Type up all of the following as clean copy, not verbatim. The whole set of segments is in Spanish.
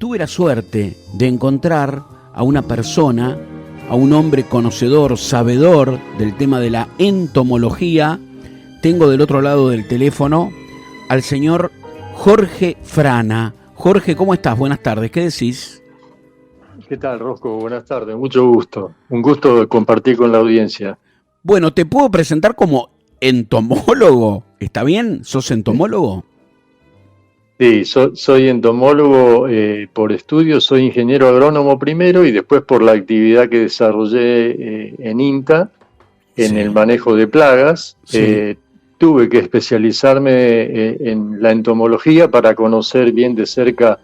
tuve la suerte de encontrar a una persona, a un hombre conocedor, sabedor del tema de la entomología. Tengo del otro lado del teléfono al señor Jorge Frana. Jorge, ¿cómo estás? Buenas tardes, ¿qué decís? ¿Qué tal, Rosco? Buenas tardes, mucho gusto. Un gusto compartir con la audiencia. Bueno, te puedo presentar como entomólogo, ¿está bien? ¿Sos entomólogo? Sí, soy entomólogo por estudio, soy ingeniero agrónomo primero y después por la actividad que desarrollé en INTA, en el manejo de plagas. Sí. Tuve que especializarme en la entomología para conocer bien de cerca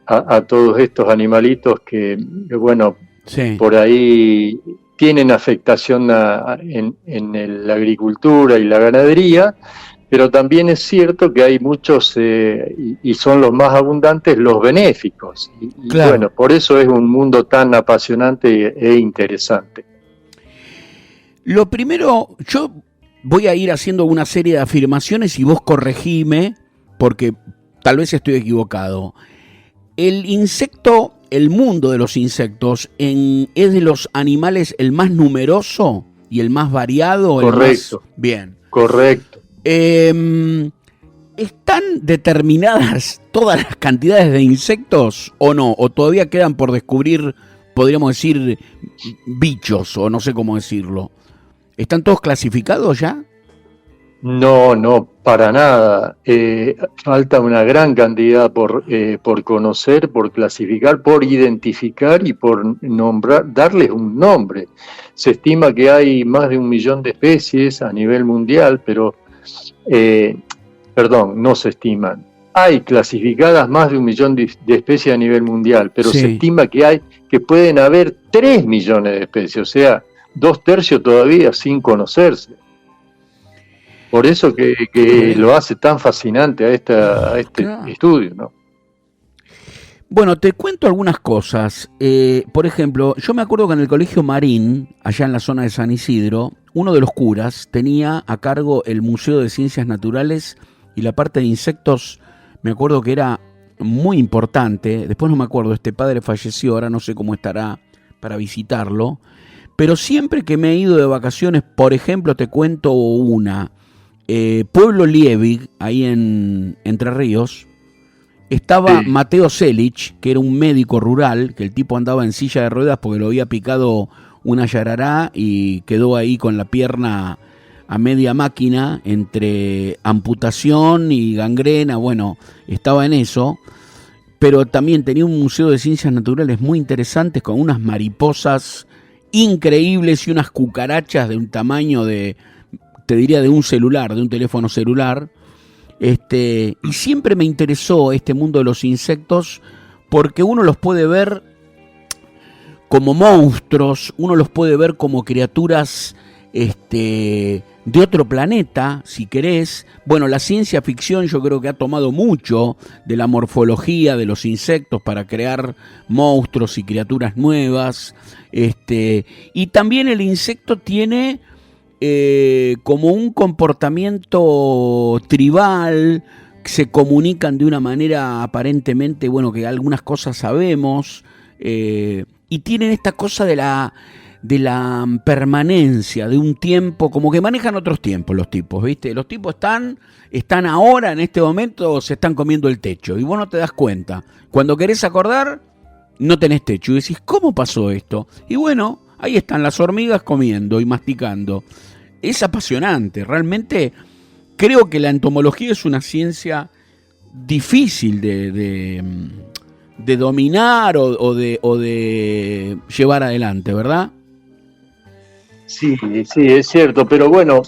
a todos estos animalitos que bueno, Sí. por ahí tienen afectación en la agricultura y la ganadería, pero también es cierto que hay muchos, y son los más abundantes, los benéficos. Y Claro. bueno, por eso es un mundo tan apasionante e interesante. Lo primero, yo voy a ir haciendo una serie de afirmaciones y vos corregime, porque tal vez estoy equivocado. El insecto, el mundo de los insectos, es de los animales el más numeroso y el más variado. Correcto. Bien. Correcto. ¿Están determinadas todas las cantidades de insectos o no? ¿O todavía quedan por descubrir, podríamos decir, bichos, o no sé cómo decirlo? ¿Están todos clasificados ya? No, para nada. Falta una gran cantidad por conocer, por clasificar, por identificar y por nombrar, darles un nombre. Se estima que hay más de 1 millón de especies a nivel mundial, pero, perdón, no se estiman. Hay clasificadas más de 1 millón de especies a nivel mundial, pero Sí. se estima que pueden haber 3 millones de especies, o sea, 2/3 todavía sin conocerse. Por eso que lo hace tan fascinante a este Claro. estudio, ¿no? Bueno, te cuento algunas cosas. Por ejemplo, yo me acuerdo que en el Colegio Marín, allá en la zona de San Isidro, uno de los curas tenía a cargo el Museo de Ciencias Naturales y la parte de insectos, me acuerdo que era muy importante. Después no me acuerdo, este padre falleció, ahora no sé cómo estará para visitarlo. Pero siempre que me he ido de vacaciones, por ejemplo, te cuento una. Pueblo Liebig, ahí en Entre Ríos, estaba Sí. Mateo Selich, que era un médico rural, que el tipo andaba en silla de ruedas porque lo había picado una yarará y quedó ahí con la pierna a media máquina entre amputación y gangrena. Bueno, estaba en eso, pero también tenía un museo de ciencias naturales muy interesantes con unas mariposas increíbles y unas cucarachas de un tamaño te diría de un celular, de un teléfono celular. Y siempre me interesó este mundo de los insectos porque uno los puede ver como monstruos, uno los puede ver como criaturas de otro planeta, si querés. Bueno, la ciencia ficción yo creo que ha tomado mucho de la morfología de los insectos para crear monstruos y criaturas nuevas. Y también el insecto tiene como un comportamiento tribal, se comunican de una manera aparentemente, bueno, que algunas cosas sabemos, y tienen esta cosa de la permanencia, de un tiempo, como que manejan otros tiempos los tipos, ¿viste? Los tipos están ahora, en este momento, se están comiendo el techo, y vos no te das cuenta. Cuando querés acordar, no tenés techo, y decís, ¿cómo pasó esto? Y bueno, ahí están las hormigas comiendo y masticando. Es apasionante, realmente creo que la entomología es una ciencia difícil de dominar o de llevar adelante, ¿verdad? Sí, es cierto, pero bueno,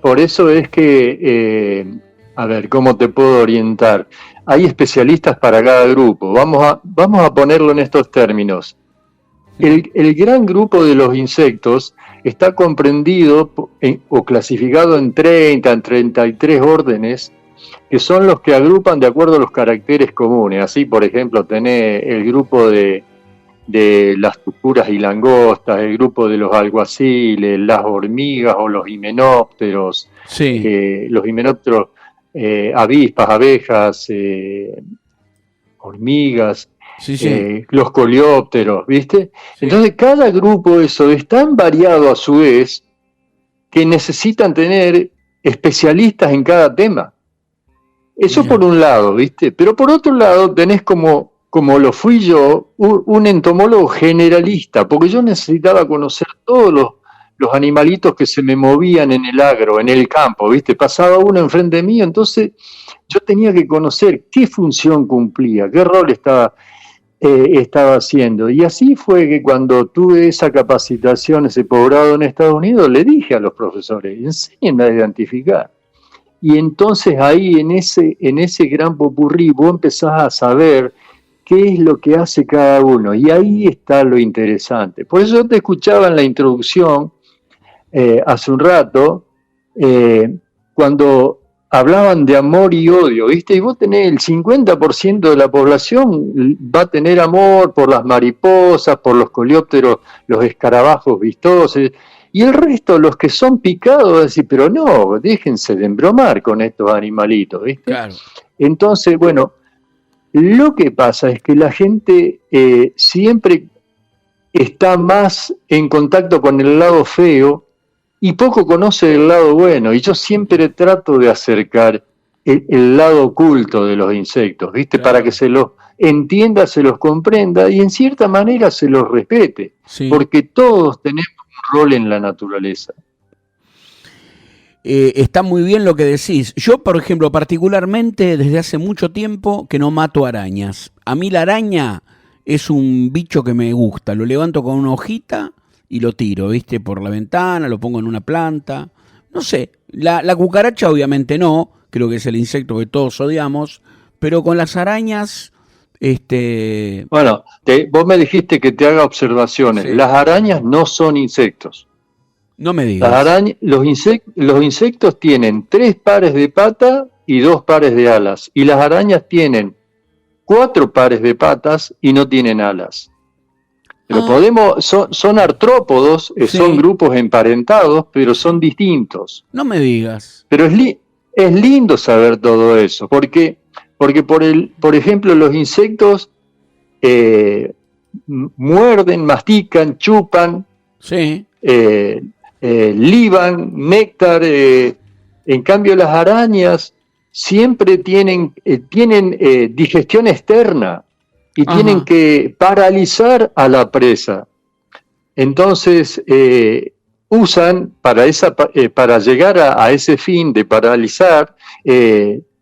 por eso es que, a ver, ¿cómo te puedo orientar? Hay especialistas para cada grupo. Vamos a ponerlo en estos términos. El gran grupo de los insectos está comprendido o clasificado en 33 órdenes, que son los que agrupan de acuerdo a los caracteres comunes. Así, por ejemplo, tenés el grupo de las tucuras y langostas, el grupo de los alguaciles, las hormigas o los himenópteros, Sí. los himenópteros, avispas, abejas, hormigas. Sí, sí. los coleópteros, ¿viste? Sí. Entonces cada grupo eso es tan variado a su vez que necesitan tener especialistas en cada tema. Eso Mira. por un lado, ¿viste? Pero por otro lado tenés como lo fui yo, un entomólogo generalista, porque yo necesitaba conocer todos los animalitos que se me movían en el agro, en el campo, ¿viste? Pasaba uno enfrente mío, entonces yo tenía que conocer qué función cumplía, qué rol estaba haciendo. Y así fue que cuando tuve esa capacitación, ese posgrado en Estados Unidos, le dije a los profesores, enséñenme a identificar. Y entonces ahí en ese gran popurrí vos empezás a saber qué es lo que hace cada uno. Y ahí está lo interesante. Por eso yo te escuchaba en la introducción hace un rato, cuando hablaban de amor y odio, ¿viste? Y vos tenés el 50% de la población va a tener amor por las mariposas, por los coleópteros, los escarabajos vistosos, y el resto, los que son picados, va a decir, pero no, déjense de embromar con estos animalitos, ¿viste? Claro. Entonces, bueno, lo que pasa es que la gente siempre está más en contacto con el lado feo y poco conoce el lado bueno. Y yo siempre trato de acercar el lado oculto de los insectos, ¿viste? Claro. Para que se los entienda, se los comprenda y en cierta manera se los respete. Sí. Porque todos tenemos un rol en la naturaleza. Está muy bien lo que decís. Yo, por ejemplo, particularmente desde hace mucho tiempo que no mato arañas. A mí la araña es un bicho que me gusta. Lo levanto con una hojita y lo tiro, ¿viste? Por la ventana, lo pongo en una planta. No sé, la cucaracha obviamente no, creo que es el insecto que todos odiamos, pero con las arañas, Bueno, vos me dijiste que te haga observaciones. Sí. Las arañas no son insectos. No me Las digas. arañas, los insectos tienen 3 pares de patas y 2 pares de alas. Y las arañas tienen 4 pares de patas y no tienen alas. Pero son artrópodos, Sí. son grupos emparentados, pero son distintos. No me digas. Pero es lindo saber todo eso, porque por ejemplo, los insectos muerden, mastican, chupan, Sí. liban, néctar. En cambio, las arañas siempre tienen digestión externa y Ajá. tienen que paralizar a la presa. Entonces, usan para llegar a ese fin de paralizar,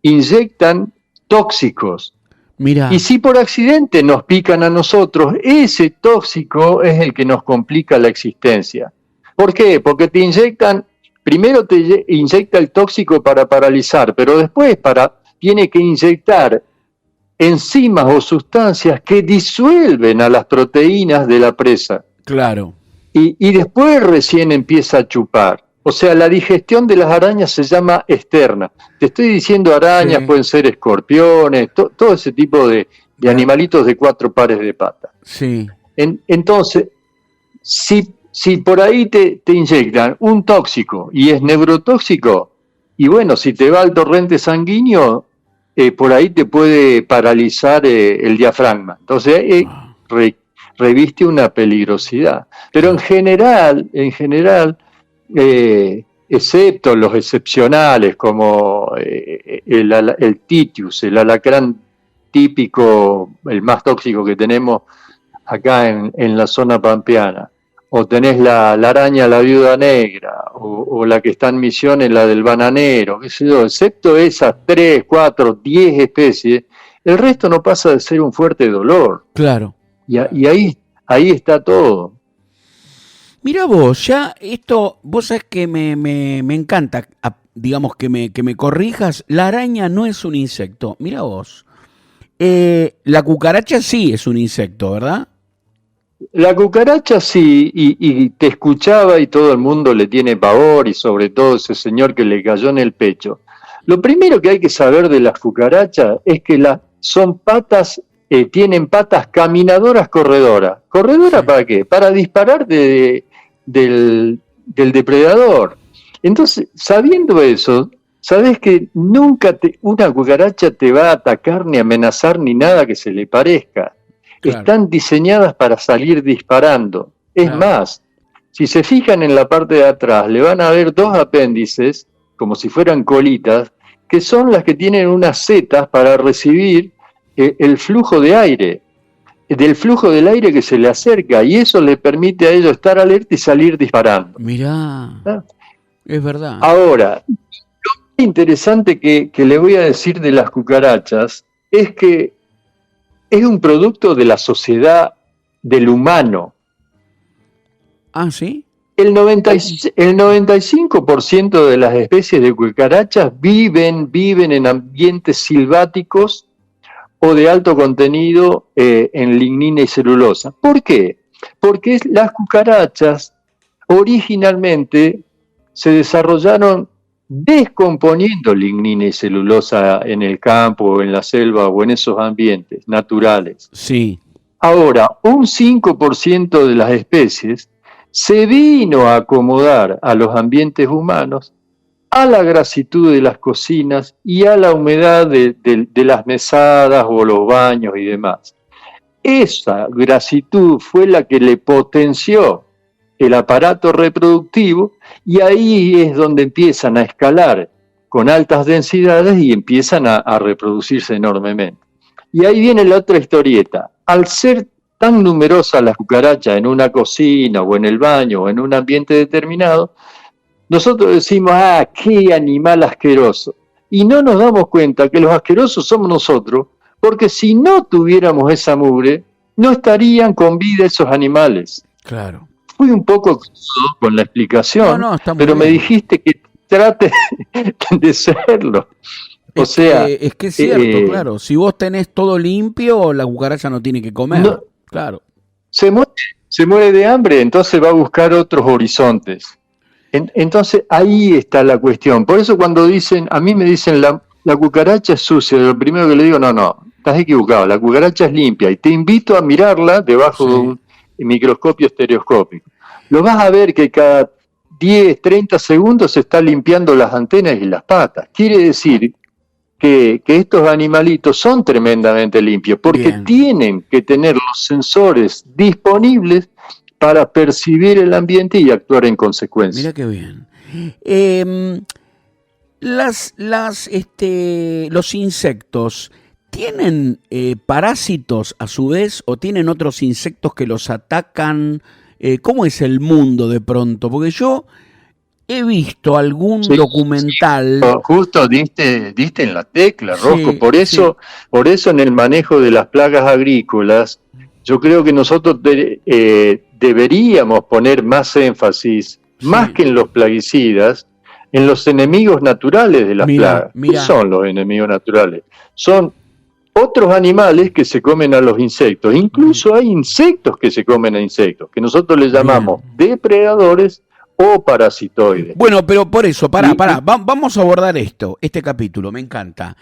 inyectan tóxicos. Mira. Y si por accidente nos pican a nosotros, ese tóxico es el que nos complica la existencia. ¿Por qué? Porque primero te inyecta el tóxico para paralizar, pero después tiene que inyectar enzimas o sustancias que disuelven a las proteínas de la presa. Claro. Y después recién empieza a chupar. O sea, la digestión de las arañas se llama externa. Te estoy diciendo arañas, Sí. pueden ser escorpiones, todo ese tipo de animalitos de 4 pares de patas. Sí. Entonces, si por ahí te inyectan un tóxico y es neurotóxico, y bueno, si te va al torrente sanguíneo, por ahí te puede paralizar el diafragma. Entonces, reviste una peligrosidad. Pero en general, excepto los excepcionales como el Titius, el alacrán típico, el más tóxico que tenemos acá en la zona pampeana, o tenés la araña, la viuda negra, o la que está en Misiones, la del bananero, qué sé yo, excepto esas 3, 4, 10 especies, el resto no pasa de ser un fuerte dolor. Claro. Y ahí está todo. Mira vos, ya esto, vos sabés que me encanta, digamos, que me corrijas. La araña no es un insecto. Mira vos. La cucaracha sí es un insecto, ¿verdad? La cucaracha sí, y te escuchaba y todo el mundo le tiene pavor, y sobre todo ese señor que le cayó en el pecho. Lo primero que hay que saber de las cucarachas es que tienen patas caminadoras corredoras. ¿Corredoras Sí. para qué? Para disparar del depredador. Entonces, sabiendo eso, sabes que nunca una cucaracha te va a atacar ni amenazar ni nada que se le parezca. están diseñadas para salir disparando. Es más, si se fijan en la parte de atrás, le van a ver dos apéndices, como si fueran colitas, que son las que tienen unas setas para recibir el flujo de aire, del flujo del aire que se le acerca, y eso le permite a ellos estar alerta y salir disparando. Mirá, es verdad. Ahora, lo interesante que le voy a decir de las cucarachas es que es un producto de la sociedad del humano. Ah, ¿sí? El 95% de las especies de cucarachas viven en ambientes silváticos o de alto contenido en lignina y celulosa. ¿Por qué? Porque las cucarachas originalmente se desarrollaron descomponiendo lignina y celulosa en el campo o en la selva o en esos ambientes naturales. Sí. Ahora, un 5% de las especies se vino a acomodar a los ambientes humanos, a la grasitud de las cocinas y a la humedad de las mesadas o los baños y demás. Esa grasitud fue la que le potenció el aparato reproductivo, y ahí es donde empiezan a escalar con altas densidades y empiezan a reproducirse enormemente. Y ahí viene la otra historieta. Al ser tan numerosas las cucarachas en una cocina o en el baño o en un ambiente determinado, nosotros decimos, qué animal asqueroso. Y no nos damos cuenta que los asquerosos somos nosotros, porque si no tuviéramos esa mugre, no estarían con vida esos animales. Claro. Fui un poco crudo con la explicación, pero me dijiste que trate de serlo. O sea, es que es cierto, claro. Si vos tenés todo limpio, la cucaracha no tiene que comer. No, claro. Se muere de hambre, entonces va a buscar otros horizontes. Entonces ahí está la cuestión. Por eso cuando a mí me dicen la cucaracha es sucia, lo primero que le digo, no, estás equivocado, la cucaracha es limpia, y te invito a mirarla debajo de un microscopio estereoscópico. Lo vas a ver que cada 10, 30 segundos se está limpiando las antenas y las patas. Quiere decir que estos animalitos son tremendamente limpios, porque tienen que tener los sensores disponibles para percibir el ambiente y actuar en consecuencia. Mira qué bien. Los insectos ¿tienen parásitos a su vez o tienen otros insectos que los atacan? ¿Cómo es el mundo de pronto? Porque yo he visto algún documental. Justo diste en la tecla, Rosco. Por eso en el manejo de las plagas agrícolas, yo creo que nosotros deberíamos poner más énfasis, más que en los plaguicidas, en los enemigos naturales de las plagas. ¿Qué son los enemigos naturales? Son otros animales que se comen a los insectos. Incluso hay insectos que se comen a insectos, que nosotros les llamamos depredadores o parasitoides. Bueno, pero por eso, vamos a abordar este capítulo, me encanta.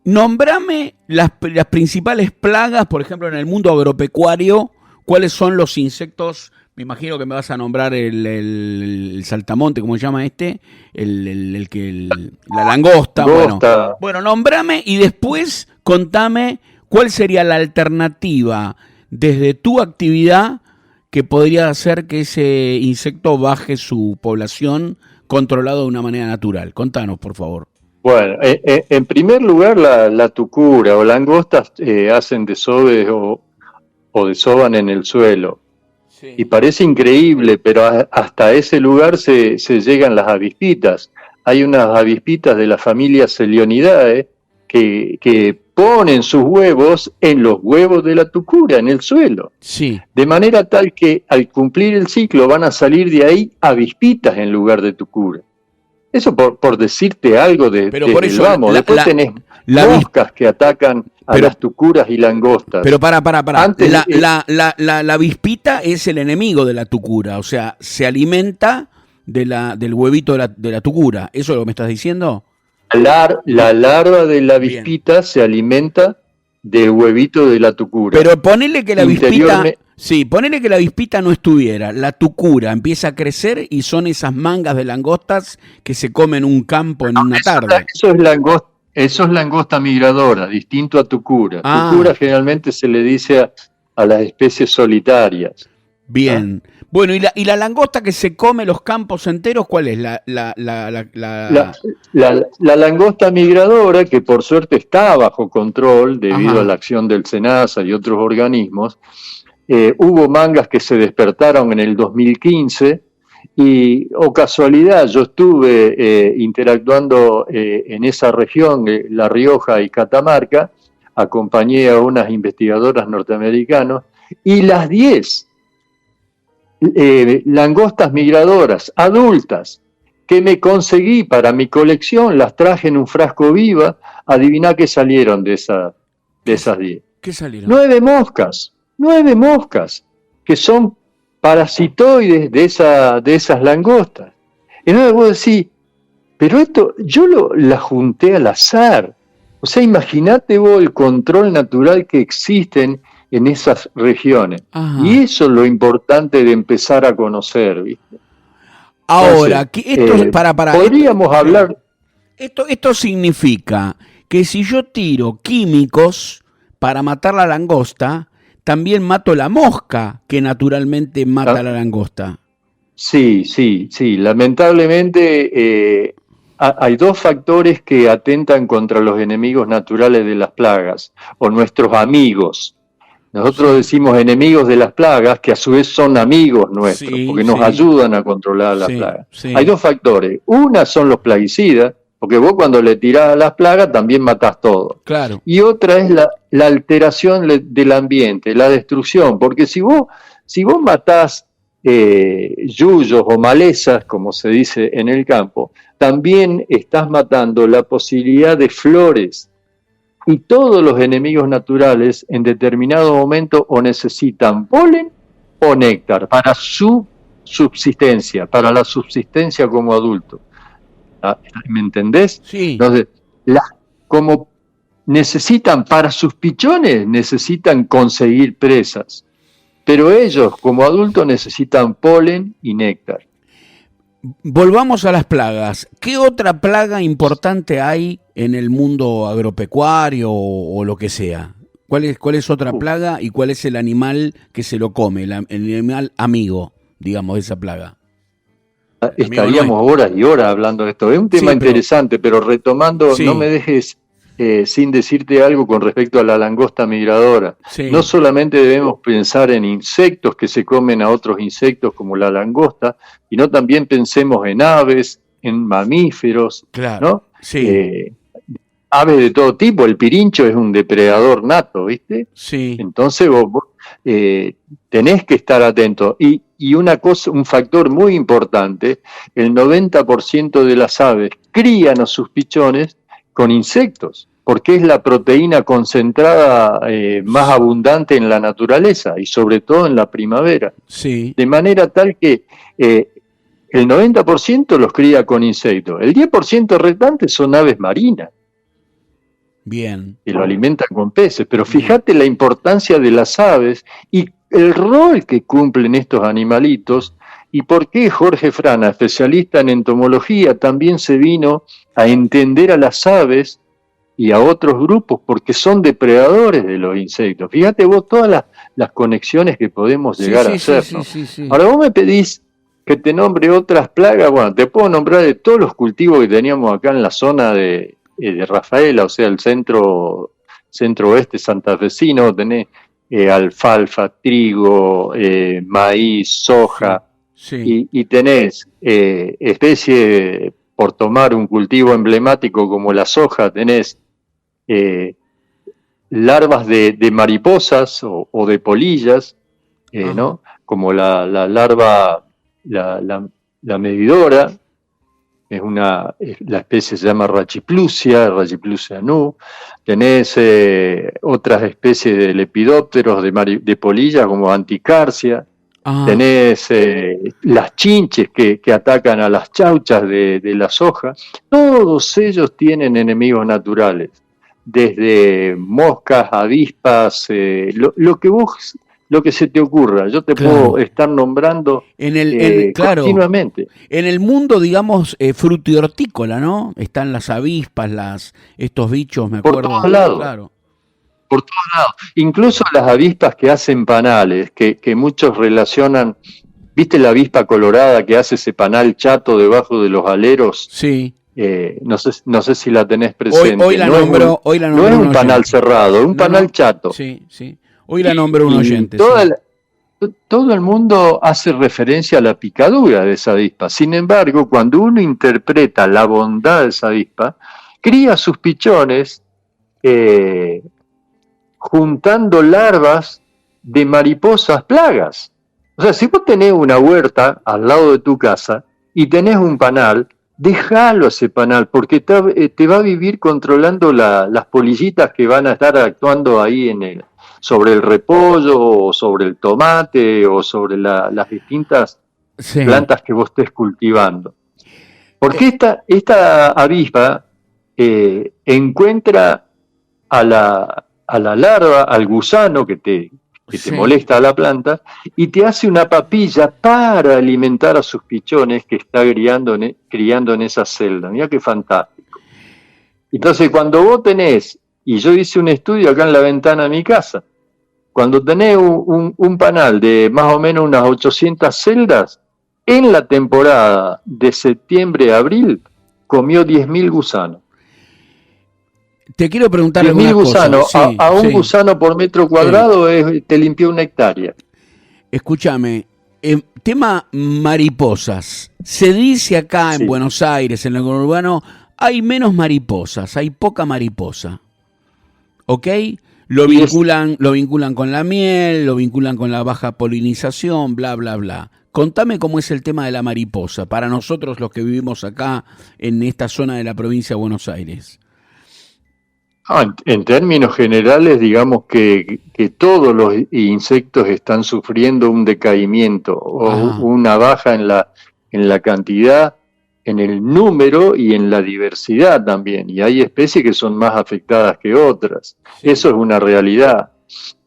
Nombrame las principales plagas, por ejemplo, en el mundo agropecuario. ¿Cuáles son los insectos? Me imagino que me vas a nombrar el saltamonte, ¿cómo se llama la langosta. Bueno, nombrame y después contame cuál sería la alternativa desde tu actividad que podría hacer que ese insecto baje su población controlado de una manera natural. Contanos, por favor. Bueno, en primer lugar, la tucura o langostas hacen desoves o desovan en el suelo. Sí. Y parece increíble, pero hasta ese lugar se llegan las avispitas. Hay unas avispitas de la familia Celionidae que ponen sus huevos en los huevos de la tucura, en el suelo. Sí. De manera tal que al cumplir el ciclo van a salir de ahí avispitas en lugar de tucura. Eso por decirte algo después tenés moscas que atacan a las tucuras y langostas. Pero para. La avispita es el enemigo de la tucura, o sea, se alimenta del huevito de la tucura. ¿Eso es lo que me estás diciendo? La larva de la avispita se alimenta del huevito de la tucura. Pero ponele que la avispita no estuviera, la tucura empieza a crecer y son esas mangas de langostas que se comen un campo en una tarde. Eso es langosta migradora, distinto a tucura. Tucura generalmente se le dice a las especies solitarias. Bien. Bueno, ¿y la langosta que se come los campos enteros, cuál es? La langosta migradora, que por suerte está bajo control debido a la acción del SENASA y otros organismos, hubo mangas que se despertaron en el 2015 y, casualidad, yo estuve interactuando en esa región, La Rioja y Catamarca, acompañé a unas investigadoras norteamericanas y las 10 langostas migradoras adultas que me conseguí para mi colección, las traje en un frasco viva. Adivina qué salieron de esas 10. ¿Qué salieron? 9 moscas, que son parasitoides de esas langostas. Entonces vos decís, pero esto yo la junté al azar. O sea, imaginate vos el control natural que existen en esas regiones. Ajá. Y eso es lo importante de empezar a conocer, ¿viste? Ahora, entonces, podríamos hablar... Esto significa que si yo tiro químicos para matar la langosta, también mato la mosca que naturalmente mata la langosta. Sí. Lamentablemente hay 2 factores que atentan contra los enemigos naturales de las plagas, o nuestros amigos. Nosotros decimos enemigos de las plagas, que a su vez son amigos nuestros, porque nos ayudan a controlar las plagas. Sí. Hay 2 factores. Una son los plaguicidas, porque vos cuando le tirás a las plagas también matás todo. Claro. Y otra es la alteración del ambiente, la destrucción, porque si vos matás yuyos o malezas, como se dice en el campo, también estás matando la posibilidad de flores. Y todos los enemigos naturales en determinado momento o necesitan polen o néctar para su subsistencia, para la subsistencia como adulto. ¿Me entendés? Sí. Entonces, como necesitan para sus pichones, necesitan conseguir presas, pero ellos como adultos necesitan polen y néctar. Volvamos a las plagas. ¿Qué otra plaga importante hay en el mundo agropecuario o lo que sea? ¿Cuál es otra plaga y cuál es el animal que se lo come, el animal amigo, digamos, de esa plaga? Estaríamos horas y horas hablando de esto. Es un tema interesante, pero retomando, no me dejes sin decirte algo con respecto a la langosta migradora. Sí. No solamente debemos pensar en insectos que se comen a otros insectos como la langosta, sino también pensemos en aves, en mamíferos, claro, ¿no? Sí. Aves de todo tipo. El pirincho es un depredador nato, ¿viste? Sí. Entonces vos tenés que estar atento. Y una cosa, un factor muy importante, el 90% de las aves crían a sus pichones con insectos, porque es la proteína concentrada más abundante en la naturaleza y sobre todo en la primavera. Sí. De manera tal que el 90% los cría con insectos. El 10% restante son aves marinas. Bien. Que lo alimentan con peces. Pero fíjate la importancia de las aves y el rol que cumplen estos animalitos. ¿Y por qué Jorge Frana, especialista en entomología, también se vino a entender a las aves y a otros grupos? Porque son depredadores de los insectos. Fíjate vos todas las conexiones que podemos llegar a hacer, ¿no? Sí. Ahora vos me pedís que te nombre otras plagas. Bueno, te puedo nombrar de todos los cultivos que teníamos acá en la zona de Rafaela, o sea, el centro-oeste santafesino. Tenés alfalfa, trigo, maíz, soja. Sí. Y tenés especies, por tomar un cultivo emblemático como la soja, tenés larvas de mariposas o de polillas, ¿no? Como la larva, la medidora, la especie se llama Rachiplusia nu. Tenés otras especies de lepidópteros de polillas como Anticarcia. Tenés las chinches que atacan a las chauchas de la soja. Todos ellos tienen enemigos naturales, desde moscas, avispas, lo que se te ocurra. Yo te puedo estar nombrando continuamente. En el mundo, digamos, frutihortícola, ¿no? Están las avispas, estos bichos, me acuerdo. Por todos lados. Claro. por todos lados. Incluso las avispas que hacen panales, que muchos relacionan, ¿viste la avispa colorada que hace ese panal chato debajo de los aleros? Sí. No sé si la tenés presente. Hoy la nombro no es un panal cerrado, es un panal chato. Sí, sí. Hoy la nombro un oyente. Todo el mundo hace referencia a la picadura de esa avispa. Sin embargo, cuando uno interpreta la bondad de esa avispa, cría sus pichones juntando larvas de mariposas plagas. O sea, si vos tenés una huerta al lado de tu casa y tenés un panal, déjalo ese panal, porque te va a vivir controlando las polillitas que van a estar actuando ahí sobre el repollo, o sobre el tomate, o sobre las distintas plantas que vos estés cultivando. Porque esta avispa encuentra a la larva, al gusano que te molesta a la planta, y te hace una papilla para alimentar a sus pichones que está criando en esa celda. Mirá qué fantástico. Entonces, cuando vos tenés, y yo hice un estudio acá en la ventana de mi casa, cuando tenés un panal de más o menos unas 800 celdas, en la temporada de septiembre a abril, comió 10.000 gusanos. Te quiero preguntar 10.000 gusanos, un gusano por metro cuadrado te limpió una hectárea. Escúchame, tema mariposas. Se dice acá en Buenos Aires, en el conurbano, hay menos mariposas, hay poca mariposa. ¿Ok? Lo vinculan con la miel, lo vinculan con la baja polinización, bla, bla, bla. Contame cómo es el tema de la mariposa, para nosotros los que vivimos acá en esta zona de la provincia de Buenos Aires. En términos generales, digamos que todos los insectos están sufriendo un decaimiento o una baja en la cantidad, en el número y en la diversidad también. Y hay especies que son más afectadas que otras. Sí. Eso es una realidad.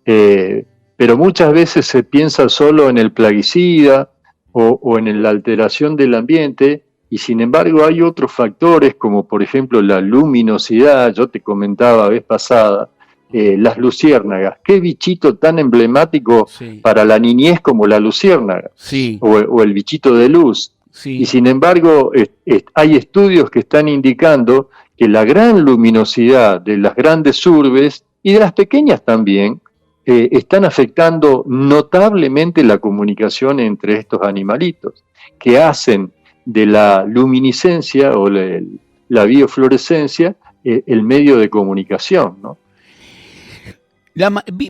Pero muchas veces se piensa solo en el plaguicida o en la alteración del ambiente. Y sin embargo hay otros factores como por ejemplo la luminosidad. Yo te comentaba vez pasada, las luciérnagas. Qué bichito tan emblemático para la niñez como la luciérnaga, o el bichito de luz. Y sin embargo hay estudios que están indicando que la gran luminosidad de las grandes urbes y de las pequeñas también están afectando notablemente la comunicación entre estos animalitos, que hacen de la luminiscencia o la biofluorescencia el medio de comunicación, ¿no?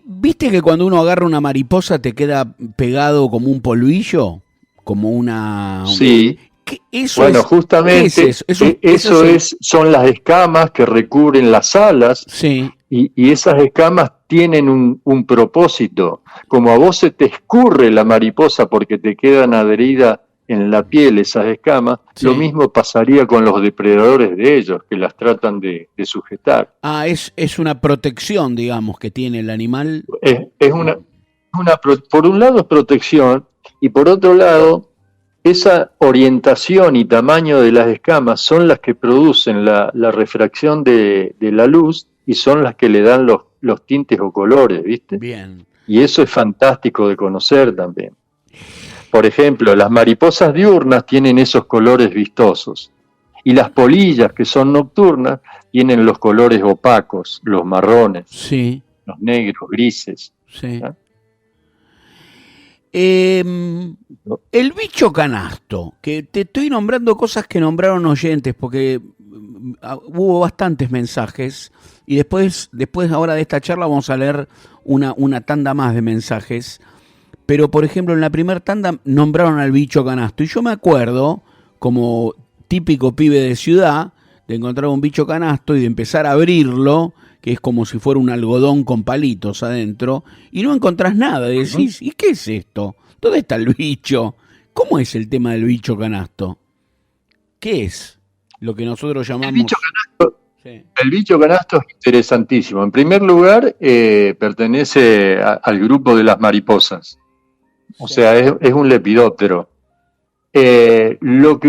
¿Viste que cuando uno agarra una mariposa te queda pegado como un polvillo? Como una... Sí. Justamente son las escamas que recubren las alas. Sí. Y esas escamas tienen un propósito. Como a vos se te escurre la mariposa porque te quedan adheridas en la piel esas escamas, lo mismo pasaría con los depredadores de ellos, que las tratan de sujetar. Es una protección, digamos, que tiene el animal. Por un lado es protección, y por otro lado, esa orientación y tamaño de las escamas son las que producen la refracción de la luz y son las que le dan los tintes o colores, ¿viste? Bien. Y eso es fantástico de conocer también. Por ejemplo, las mariposas diurnas tienen esos colores vistosos y las polillas, que son nocturnas, tienen los colores opacos, los marrones, los negros, grises. Sí. El bicho canasto, que te estoy nombrando cosas que nombraron oyentes, porque hubo bastantes mensajes, y después ahora de esta charla vamos a leer una tanda más de mensajes. Pero, por ejemplo, en la primera tanda nombraron al bicho canasto. Y yo me acuerdo, como típico pibe de ciudad, de encontrar un bicho canasto y de empezar a abrirlo, que es como si fuera un algodón con palitos adentro, y no encontrás nada. Y decís, ¿y qué es esto? ¿Dónde está el bicho? ¿Cómo es el tema del bicho canasto? ¿Qué es lo que nosotros llamamos... El bicho canasto es interesantísimo. En primer lugar, pertenece al grupo de las mariposas. O sea, es un lepidóptero. Lo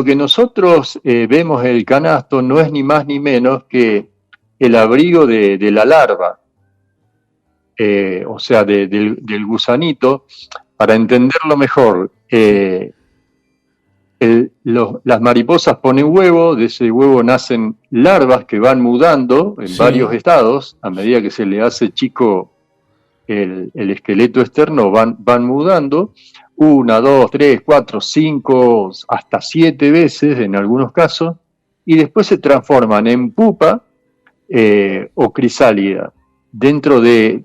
que nosotros vemos en el canasto no es ni más ni menos que el abrigo de la larva. o sea, del gusanito, para entenderlo mejor. Las mariposas ponen huevo, de ese huevo nacen larvas que van mudando en varios estados, a medida que se le hace chico el esqueleto externo, van mudando, 1, 2, 3, 4, 5, hasta 7 veces en algunos casos, y después se transforman en pupa o crisálida. Dentro de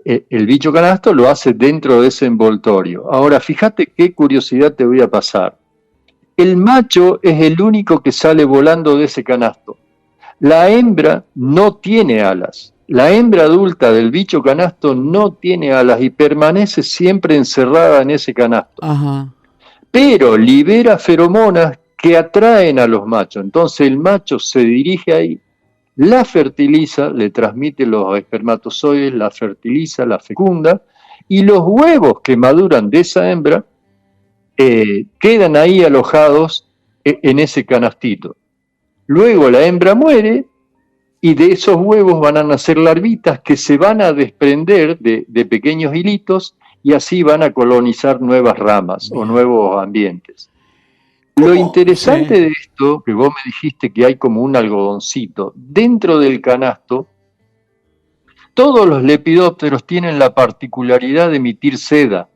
el bicho canasto lo hace dentro de ese envoltorio. Ahora, fíjate qué curiosidad te voy a pasar. El macho es el único que sale volando de ese canasto. La hembra no tiene alas. La hembra adulta del bicho canasto no tiene alas y permanece siempre encerrada en ese canasto. Ajá. Pero libera feromonas que atraen a los machos. Entonces el macho se dirige ahí, la fertiliza, le transmite los espermatozoides, la fertiliza, la fecunda, y los huevos que maduran de esa hembra quedan ahí alojados en ese canastito. Luego la hembra muere y de esos huevos van a nacer larvitas que se van a desprender de pequeños hilitos y así van a colonizar nuevas ramas o nuevos ambientes. Lo interesante de esto, que vos me dijiste que hay como un algodoncito, dentro del canasto, todos los lepidópteros tienen la particularidad de emitir seda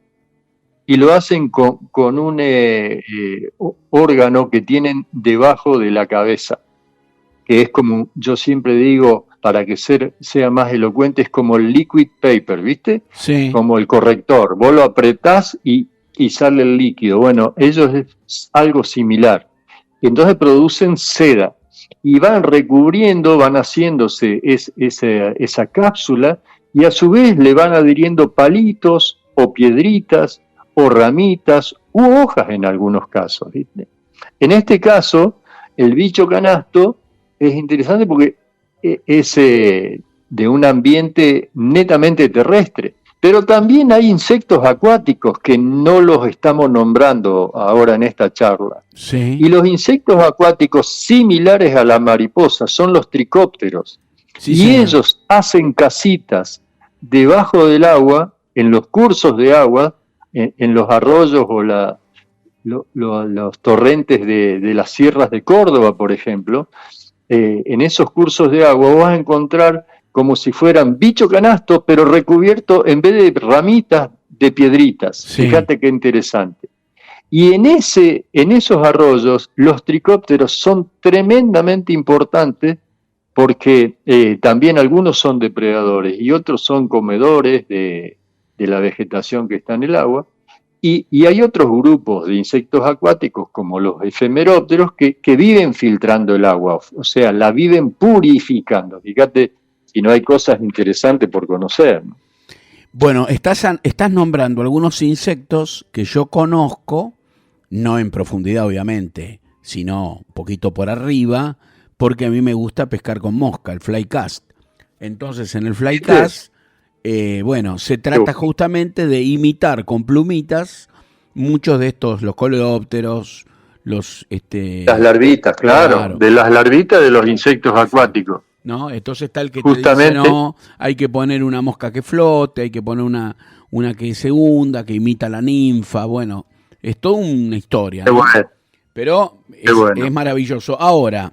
y lo hacen con un órgano que tienen debajo de la cabeza, que es como, yo siempre digo, para que sea más elocuente, es como el liquid paper, ¿viste? Sí. Como el corrector. Vos lo apretás y sale el líquido. Bueno, ellos es algo similar. Entonces producen seda y van recubriendo, van haciéndose esa cápsula y a su vez le van adhiriendo palitos o piedritas o ramitas u hojas en algunos casos, ¿viste? En este caso, el bicho canasto es interesante porque es de un ambiente netamente terrestre, pero también hay insectos acuáticos que no los estamos nombrando ahora en esta charla. Sí. Y los insectos acuáticos similares a la mariposa son los tricópteros. Sí, y señor. ellos hacen casitas debajo del agua, en los cursos de agua, en los arroyos o los torrentes de las sierras de Córdoba, por ejemplo. En esos cursos de agua vas a encontrar como si fueran bicho canasto, pero recubierto en vez de ramitas, de piedritas. Sí. Fíjate qué interesante. Y en esos arroyos los tricópteros son tremendamente importantes porque también algunos son depredadores y otros son comedores de la vegetación que está en el agua. Y hay otros grupos de insectos acuáticos, como los efemerópteros, que viven filtrando el agua, o sea, la viven purificando. Fíjate si no hay cosas interesantes por conocer, ¿no? Bueno, estás nombrando algunos insectos que yo conozco, no en profundidad obviamente, sino un poquito por arriba, porque a mí me gusta pescar con mosca, el fly cast. Entonces, en el fly cast, bueno, se trata justamente de imitar con plumitas muchos de estos, los coleópteros, las larvitas, claro, de las larvitas de los insectos acuáticos. ¿No? Entonces está el que justamente te dice, no, hay que poner una mosca que flote, hay que poner una que se hunda, que imita a la ninfa. Bueno, es toda una historia, ¿no? Bueno. Pero es maravilloso. Ahora,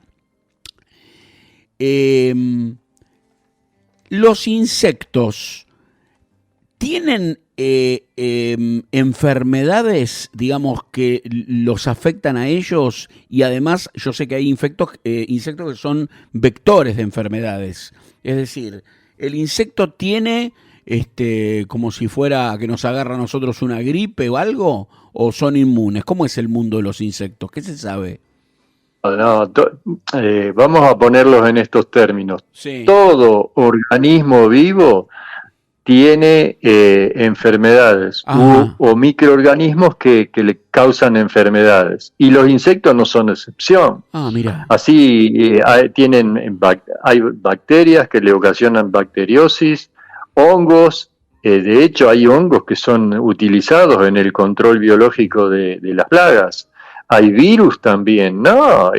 los insectos tienen enfermedades, digamos, que los afectan a ellos, y además yo sé que hay insectos que son vectores de enfermedades. Es decir, el insecto tiene como si fuera que nos agarra a nosotros una gripe o algo, o son inmunes. ¿Cómo es el mundo de los insectos? ¿Qué se sabe? No, vamos a ponerlos en estos términos. Sí. Todo organismo vivo tiene enfermedades o microorganismos que le causan enfermedades. Y los insectos no son excepción. Mira. Así hay bacterias que le ocasionan bacteriosis, hongos. De hecho, hay hongos que son utilizados en el control biológico de las plagas. Hay virus también, ¿no?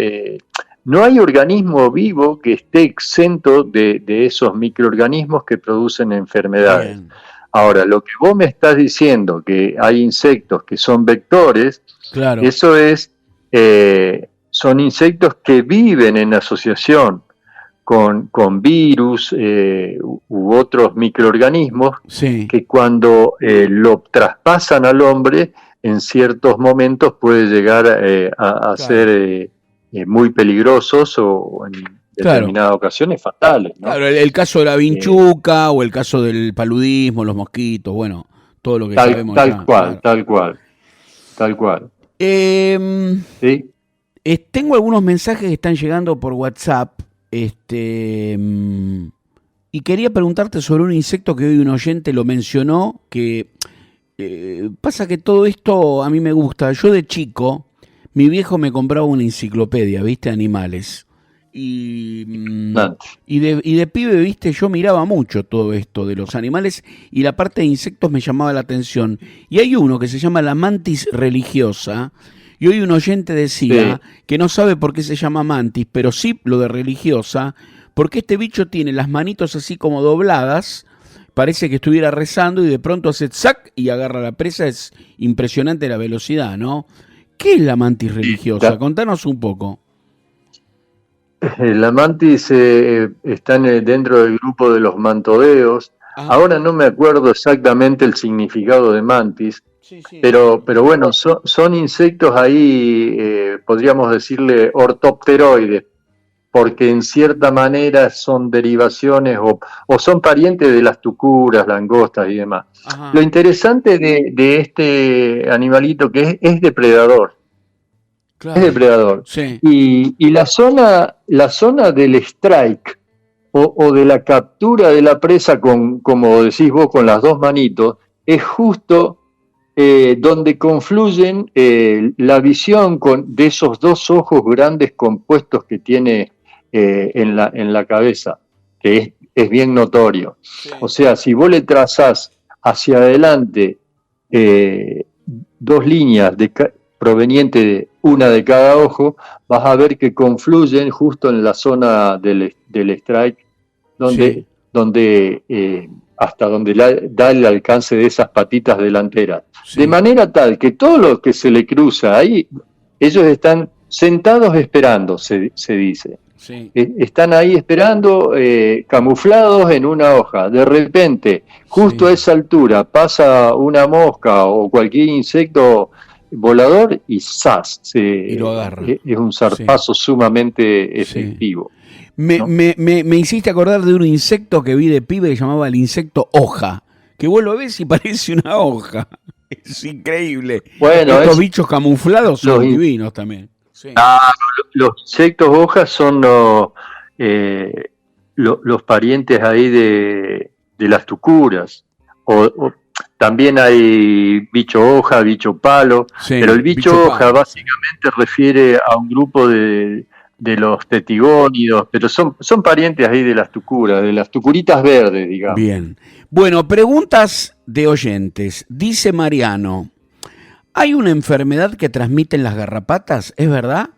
no hay organismo vivo que esté exento de esos microorganismos que producen enfermedades. Bien. Ahora, lo que vos me estás diciendo, que hay insectos que son vectores, Claro. eso es, son insectos que viven en asociación con virus u otros microorganismos, Sí. que cuando lo traspasan al hombre, en ciertos momentos puede llegar a Claro. ser muy peligrosos o en determinadas ocasiones fatales, ¿no? Claro, el caso de la vinchuca o el caso del paludismo, los mosquitos, bueno, todo lo que sabemos ya. Claro. Tal cual. ¿Sí? ¿Sí? Tengo algunos mensajes que están llegando por WhatsApp, y quería preguntarte sobre un insecto que hoy un oyente lo mencionó, que pasa que todo esto a mí me gusta. Yo de chico, mi viejo me compraba una enciclopedia, ¿viste? Animales. Y de pibe, ¿viste? Yo miraba mucho todo esto de los animales y la parte de insectos me llamaba la atención. Y hay uno que se llama la mantis religiosa. Y hoy un oyente decía que no sabe por qué se llama mantis, pero sí lo de religiosa, porque este bicho tiene las manitos así como dobladas, parece que estuviera rezando y de pronto hace ¡zac! Y agarra la presa. Es impresionante la velocidad, ¿no? ¿Qué es la mantis religiosa? Contanos un poco. La mantis está dentro del grupo de los mantodeos. Ahora no me acuerdo exactamente el significado de mantis, pero bueno, son insectos ahí, podríamos decirle ortopteroides, porque en cierta manera son derivaciones o son parientes de las tucuras, langostas y demás. Ajá. Lo interesante de este animalito que es depredador. Claro. Es depredador. Sí. Y la zona del strike o de la captura de la presa como decís vos, con las dos manitos, es justo donde confluyen la visión de esos dos ojos grandes compuestos que tiene en la cabeza, que es bien notorio. Sí. O sea, si vos le trazás hacia adelante dos líneas provenientes de una de cada ojo, vas a ver que confluyen justo en la zona del strike, donde hasta donde da el alcance de esas patitas delanteras. Sí. De manera tal que todo lo que se le cruza ahí, ellos están sentados esperando, se dice. Sí. Están ahí esperando, camuflados en una hoja. De repente, justo a esa altura, pasa una mosca o cualquier insecto volador y ¡zas! Y lo agarra. Es un zarpazo sumamente efectivo. ¿No? Me hiciste acordar de un insecto que vi de pibe que llamaba el insecto hoja, que vos lo ves y parece una hoja. Es increíble. Bueno, estos bichos camuflados son divinos también. Sí. Los insectos hojas son los parientes ahí de las tucuras. También hay bicho hoja, bicho palo, pero el bicho hoja básicamente refiere a un grupo de los tetigónidos, pero son parientes ahí de las tucuritas verdes, digamos. Bien. Bueno, preguntas de oyentes. Dice Mariano, ¿hay una enfermedad que transmiten las garrapatas? ¿Es verdad?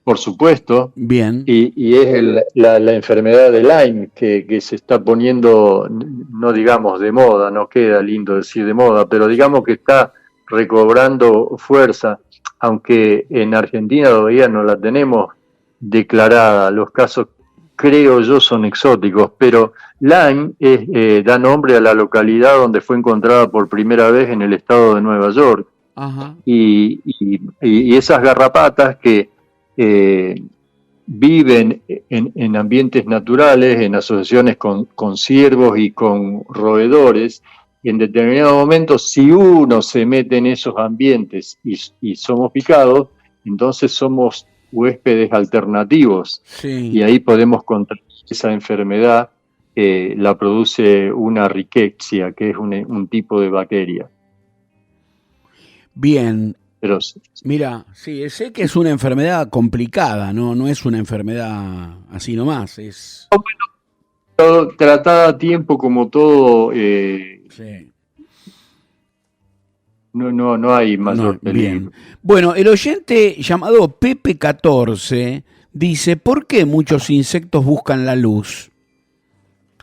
Por supuesto. Bien. Y es la enfermedad de Lyme que se está poniendo, no digamos de moda, no queda lindo decir de moda, pero digamos que está recobrando fuerza, aunque en Argentina todavía no la tenemos declarada. Los casos, creo yo, son exóticos, pero Lyme da nombre a la localidad donde fue encontrada por primera vez en el estado de Nueva York. Ajá. Y esas garrapatas que viven en ambientes naturales, en asociaciones con ciervos y con roedores, y en determinado momento, si uno se mete en esos ambientes y somos picados, entonces somos huéspedes alternativos. Sí. Y ahí podemos contraer esa enfermedad, la produce una rickettsia, que es un tipo de bacteria. Bien. Pero, mira, sí, sé que es una enfermedad complicada, no es una enfermedad así nomás. Es tratada a tiempo como todo. Sí. no hay mayor No, peligro. bien. Bueno, el oyente llamado Pepe14 dice, ¿por qué muchos insectos buscan la luz?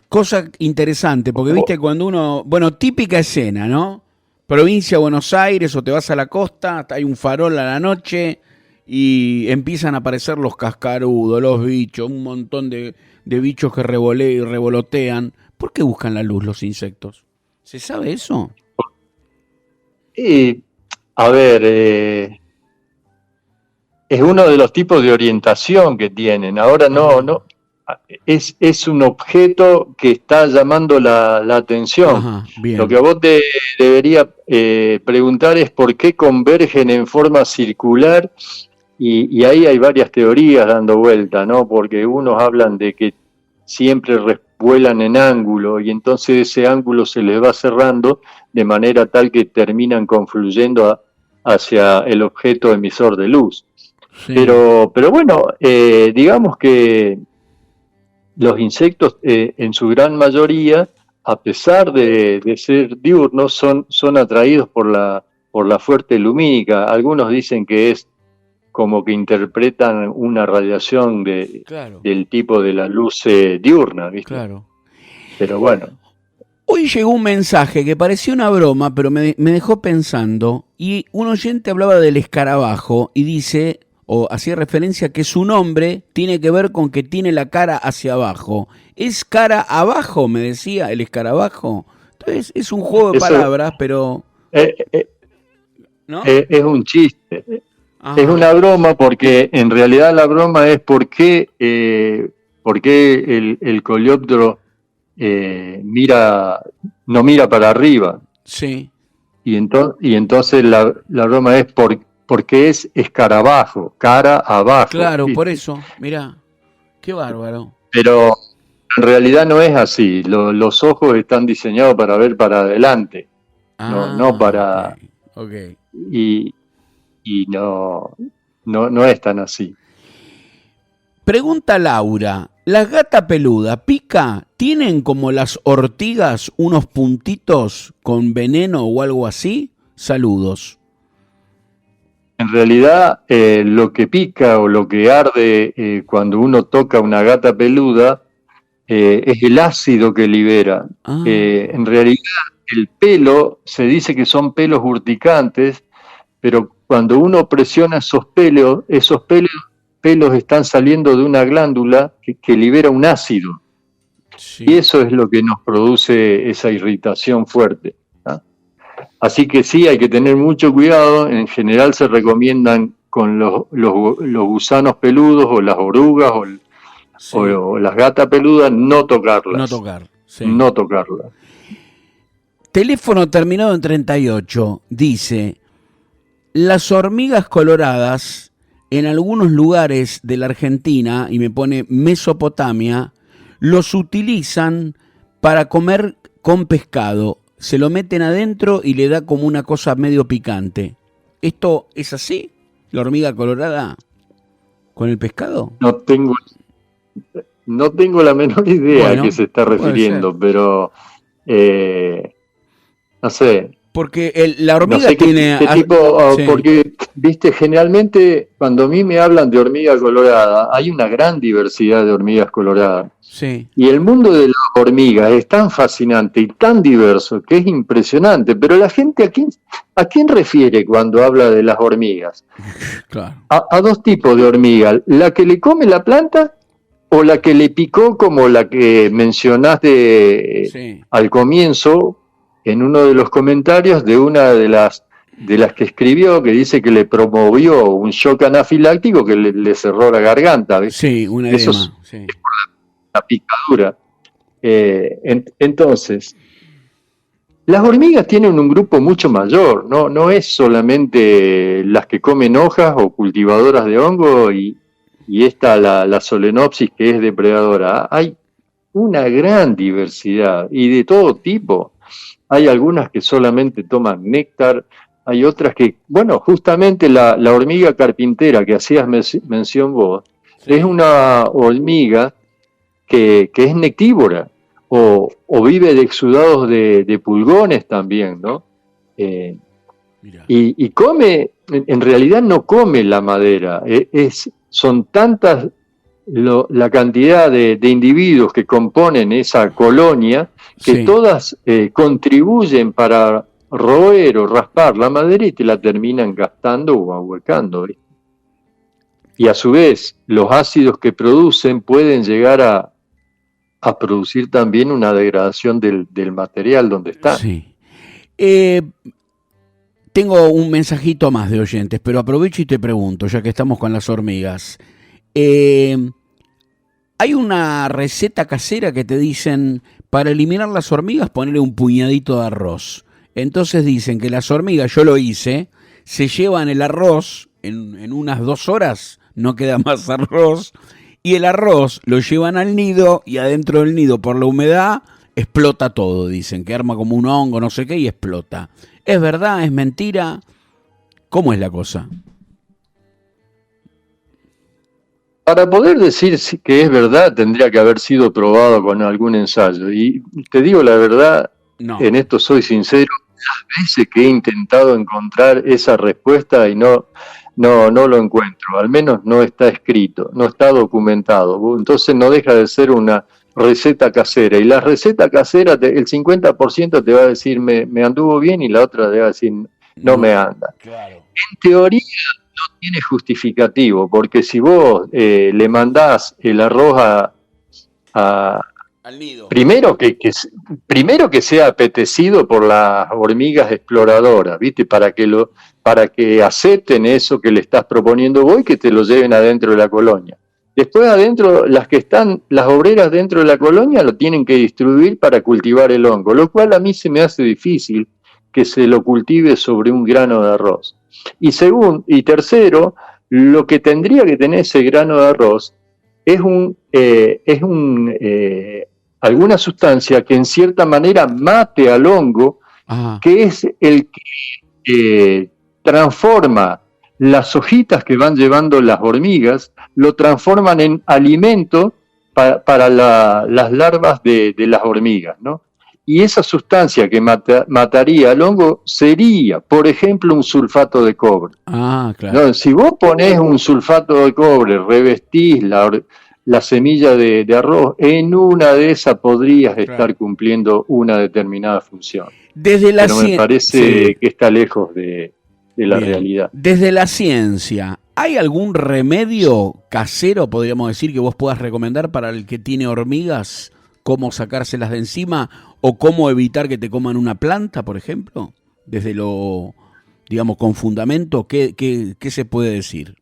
Cosa interesante, porque viste cuando uno, bueno, típica escena, ¿no? Provincia de Buenos Aires o te vas a la costa, hay un farol a la noche y empiezan a aparecer los cascarudos, los bichos, un montón de bichos que revolotean. ¿Por qué buscan la luz los insectos? ¿Se sabe eso? Y, a ver, es uno de los tipos de orientación que tienen. Ahora no, es un objeto que está llamando la atención. Ajá, Lo bien. que a vos te debería preguntar es por qué convergen en forma circular, y ahí hay varias teorías dando vuelta, ¿no? Porque unos hablan de que siempre vuelan en ángulo y entonces ese ángulo se les va cerrando de manera tal que terminan confluyendo hacia el objeto emisor de luz. Sí. Pero bueno, digamos que los insectos en su gran mayoría, a pesar de ser diurnos, son atraídos por la fuerte lumínica. Algunos dicen que es como que interpretan una radiación Claro, del tipo de la luz diurna, ¿viste? claro. Pero bueno, Hoy llegó un mensaje que parecía una broma, pero me dejó pensando. Y un oyente hablaba del escarabajo y dice, o hacía referencia que su nombre tiene que ver con que tiene la cara hacia abajo. ¿Es cara abajo, me decía, el escarabajo? Entonces es un juego de eso palabras, pero... eh, eh, ¿No? es un chiste. Es Ajá. una broma porque en realidad la broma es por qué el coleóptero no mira para arriba. Sí. Y entonces la broma es porque es escarabajo, cara abajo, Claro, por ¿viste? eso. Mirá, qué bárbaro. Pero en realidad no es así. Los ojos están diseñados para ver para adelante, no Ah, ok, para... ok. Y, y no es tan así. Pregunta Laura, ¿la gata peluda pica? ¿Tienen como las ortigas unos puntitos con veneno o algo así? Saludos. En realidad, lo que pica o lo que arde cuando uno toca una gata peluda es el ácido que libera. Ah, En realidad, el pelo, se dice que son pelos urticantes, pero cuando uno presiona pelos están saliendo de una glándula que libera un ácido. Y sí. eso es lo que nos produce esa irritación fuerte, ¿no? Así que sí, hay que tener mucho cuidado. En general se recomiendan con los gusanos peludos o las orugas Sí. o las gatas peludas no No tocarlas, tocar. Sí. no tocarlas. Teléfono terminado en 38 dice, las hormigas coloradas en algunos lugares de la Argentina, y me pone Mesopotamia, los utilizan para comer con pescado. Se lo meten adentro y le da como una cosa medio picante. ¿Esto es así? ¿La hormiga colorada con el pescado? No tengo, no tengo la menor idea a qué Bueno, se está puede ser. refiriendo, pero eh, no sé, Porque la no hormiga sé tiene... qué tipo, Sí, porque, viste, generalmente cuando a mí me hablan de hormiga colorada, hay una gran diversidad de hormigas coloradas. sí, Y el mundo de las hormigas es tan fascinante y tan diverso que es impresionante. Pero la gente, a quién refiere cuando habla de las hormigas? claro. A dos tipos de hormiga: la que le come la planta o la que le picó, como la que mencionaste Sí. al comienzo en uno de los comentarios de una de las que escribió, que dice que le promovió un shock anafiláctico que le cerró la garganta, ¿viste? Sí, un Eso es edema. Sí. una picadura. Entonces, las hormigas tienen un grupo mucho mayor, no es solamente las que comen hojas o cultivadoras de hongo y esta, la solenopsis, que es depredadora. Hay una gran diversidad y de todo tipo. Hay algunas que solamente toman néctar, hay otras que, bueno, justamente la hormiga carpintera que hacías mención vos, es Sí. una hormiga que es nectívora o vive de exudados de pulgones también, ¿no? Eh, Mirá. Y come, en realidad no come la madera, son tantas la cantidad de individuos que componen esa colonia que Sí. todas contribuyen para roer o raspar la madera y te la terminan gastando o ahuecando, ¿viste? Y a su vez, los ácidos que producen pueden llegar a producir también una degradación del material donde están. Sí. Tengo un mensajito más de oyentes, pero aprovecho y te pregunto, ya que estamos con las hormigas. Eh, Hay una receta casera que te dicen, para eliminar las hormigas, ponerle un puñadito de arroz. Entonces dicen que las hormigas, yo lo hice, se llevan el arroz en unas 2 horas, no queda más arroz, y el arroz lo llevan al nido y adentro del nido por la humedad explota todo, dicen, que arma como un hongo, no sé qué, y explota. ¿Es verdad? ¿Es mentira? ¿Cómo es la cosa? Para poder decir que es verdad, tendría que haber sido probado con algún ensayo. Y te digo la verdad, No. en esto soy sincero, las veces que he intentado encontrar esa respuesta y no lo encuentro, al menos no está escrito, no está documentado. Entonces no deja de ser una receta casera. Y la receta casera, el 50% te va a decir me anduvo bien y la otra te va a decir no me anda. Claro. En teoría no tiene justificativo, porque si vos le mandás el arroz Al nido. primero que sea apetecido por las hormigas exploradoras, ¿viste? Para que acepten eso que le estás proponiendo vos y que te lo lleven adentro de la colonia. Después adentro, las obreras dentro de la colonia lo tienen que distribuir para cultivar el hongo, lo cual a mí se me hace difícil que se lo cultive sobre un grano de arroz. Y tercero, lo que tendría que tener ese grano de arroz es alguna sustancia que en cierta manera mate al hongo, que es el que transforma las hojitas que van llevando las hormigas, lo transforman en alimento para las larvas de las hormigas, ¿no? Y esa sustancia que mataría al hongo sería, por ejemplo, un sulfato de cobre. Claro. ¿No? Si vos ponés un sulfato de cobre, revestís la semilla de arroz, en una de esas podrías estar cumpliendo una determinada función. Desde la Pero me parece que está lejos de la realidad. Desde la ciencia, ¿hay algún remedio casero, podríamos decir, que vos puedas recomendar para el que tiene hormigas? ¿Cómo sacárselas de encima? ¿O cómo evitar que te coman una planta, por ejemplo? Desde lo, digamos, con fundamento, ¿qué se puede decir?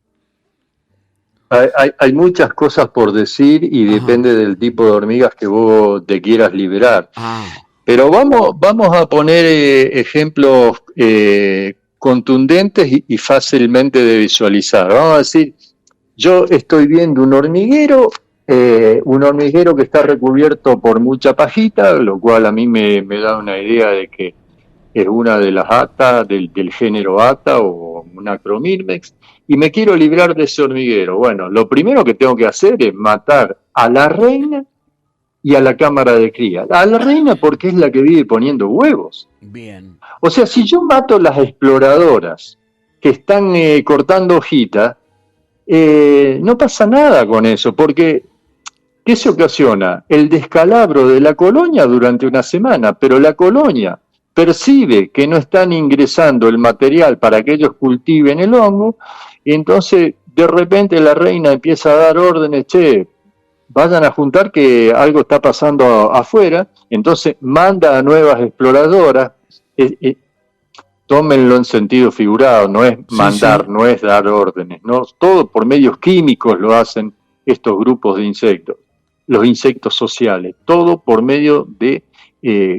Hay muchas cosas por decir y depende del tipo de hormigas que vos te quieras liberar. Pero vamos a poner ejemplos contundentes y fácilmente de visualizar. Vamos a decir, yo estoy viendo un hormiguero que está recubierto por mucha pajita, lo cual a mí me da una idea de que es una de las Acta, del género Acta o un Acromyrmex, y me quiero librar de ese hormiguero. Bueno, lo primero que tengo que hacer es matar a la reina y a la cámara de cría. A la reina porque es la que vive poniendo huevos. Bien. O sea, si yo mato las exploradoras que están cortando hojitas, no pasa nada con eso, porque ¿qué se ocasiona? El descalabro de la colonia durante una semana, pero la colonia percibe que no están ingresando el material para que ellos cultiven el hongo, y entonces de repente la reina empieza a dar órdenes, vayan a juntar que algo está pasando afuera, entonces manda a nuevas exploradoras, tómenlo en sentido figurado, no es mandar, no es dar órdenes, ¿no? Todo por medios químicos lo hacen estos grupos de insectos, los insectos sociales, todo por medio de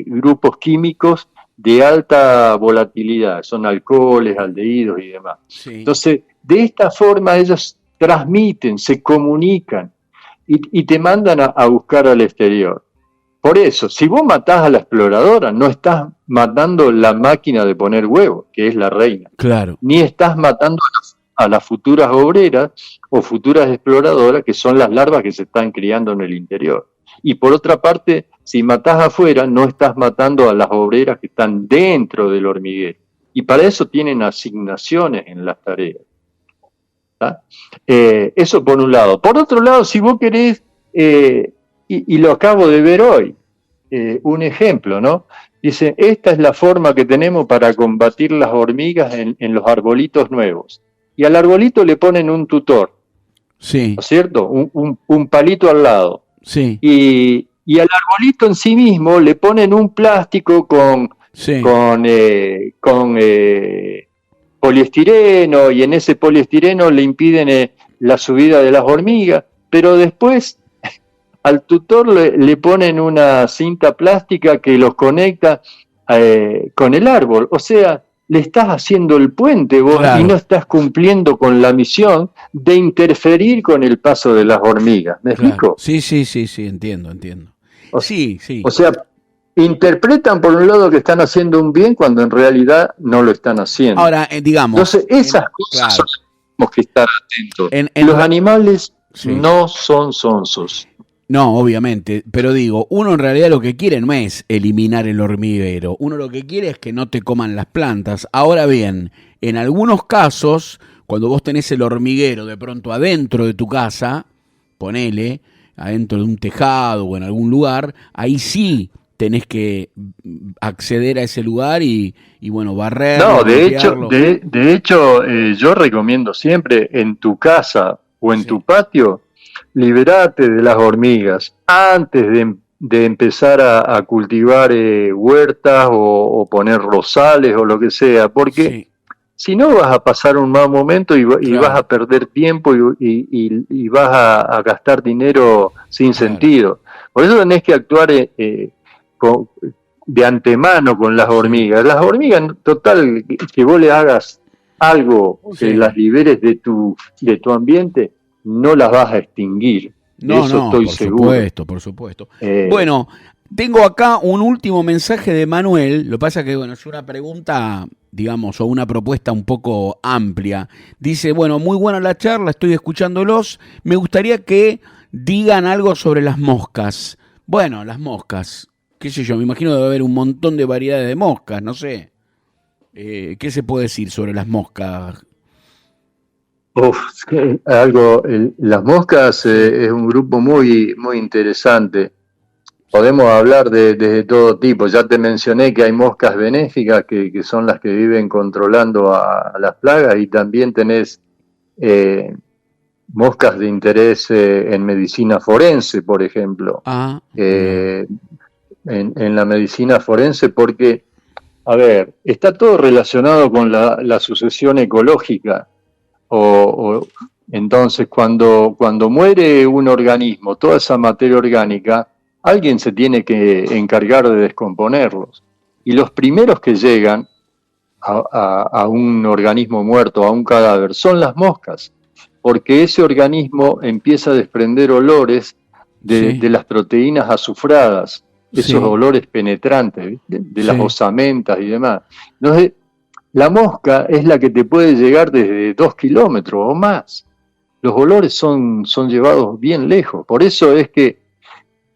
grupos químicos de alta volatilidad, son alcoholes, aldehídos y demás. Entonces, de esta forma ellos transmiten, se comunican y te mandan a buscar al exterior. Por eso, si vos matás a la exploradora, no estás matando la máquina de poner huevos, que es la reina. Claro. Ni estás matando a las futuras obreras o futuras exploradoras, que son las larvas que se están criando en el interior. Y por otra parte, si matás afuera, no estás matando a las obreras que están dentro del hormiguero. y para eso tienen asignaciones en las tareas. Eso por un lado. Por otro lado, si vos querés, y lo acabo de ver hoy, un ejemplo, ¿no? Dice, esta es la forma que tenemos para combatir las hormigas en los arbolitos nuevos. Y al arbolito le ponen un tutor, Sí. ¿no es cierto? Un palito al lado. Sí. Y al arbolito en sí mismo le ponen un plástico con poliestireno, y en ese poliestireno le impiden la subida de las hormigas, pero después al tutor le ponen una cinta plástica que los conecta con el árbol. O sea, le estás haciendo el puente vos, claro, y no estás cumpliendo con la misión de interferir con el paso de las hormigas. ¿Me explico? Sí, entiendo. Sí. O sea, interpretan por un lado que están haciendo un bien cuando en realidad no lo están haciendo. Ahora, digamos... Entonces, esas cosas claro, tenemos que estar atentos. Los animales no son sonsos. No, obviamente, pero digo, uno en realidad lo que quiere no es eliminar el hormiguero, uno lo que quiere es que no te coman las plantas. Ahora bien, en algunos casos, cuando vos tenés el hormiguero de pronto adentro de tu casa, ponele, adentro de un tejado o en algún lugar, ahí tenés que acceder a ese lugar y bueno, barrerlo. No, de hecho, yo recomiendo siempre en tu casa o en tu patio, liberate de las hormigas antes de empezar a cultivar huertas o poner rosales o lo que sea, porque si no vas a pasar un mal momento y vas a perder tiempo y vas a gastar dinero sin sentido. Por eso tenés que actuar de antemano con las hormigas. Las hormigas, total, que vos le hagas algo que las liberes de tu ambiente, no las vas a extinguir. Eso estoy seguro. Por supuesto. Bueno, tengo acá un último mensaje de Manuel. Lo que pasa que, bueno, es una pregunta, digamos, o una propuesta un poco amplia. Dice, bueno, muy buena la charla, estoy escuchándolos. Me gustaría que digan algo sobre las moscas. Bueno, las moscas, qué sé yo, me imagino que debe haber un montón de variedades de moscas, no sé. ¿Qué se puede decir sobre las moscas? Las moscas es un grupo muy, muy interesante. Podemos hablar de todo tipo. Ya te mencioné que hay moscas benéficas que son las que viven controlando a las plagas, y también tenés moscas de interés en medicina forense, por ejemplo. En la medicina forense, porque, a ver, está todo relacionado con la sucesión ecológica. Entonces, cuando muere un organismo, toda esa materia orgánica, alguien se tiene que encargar de descomponerlos. Y los primeros que llegan a un organismo muerto, a un cadáver, son las moscas, porque ese organismo empieza a desprender olores de las proteínas azufradas, esos olores penetrantes, de las osamentas y demás. Entonces, la mosca es la que te puede llegar desde 2 kilómetros o más. Los olores son llevados bien lejos. Por eso es que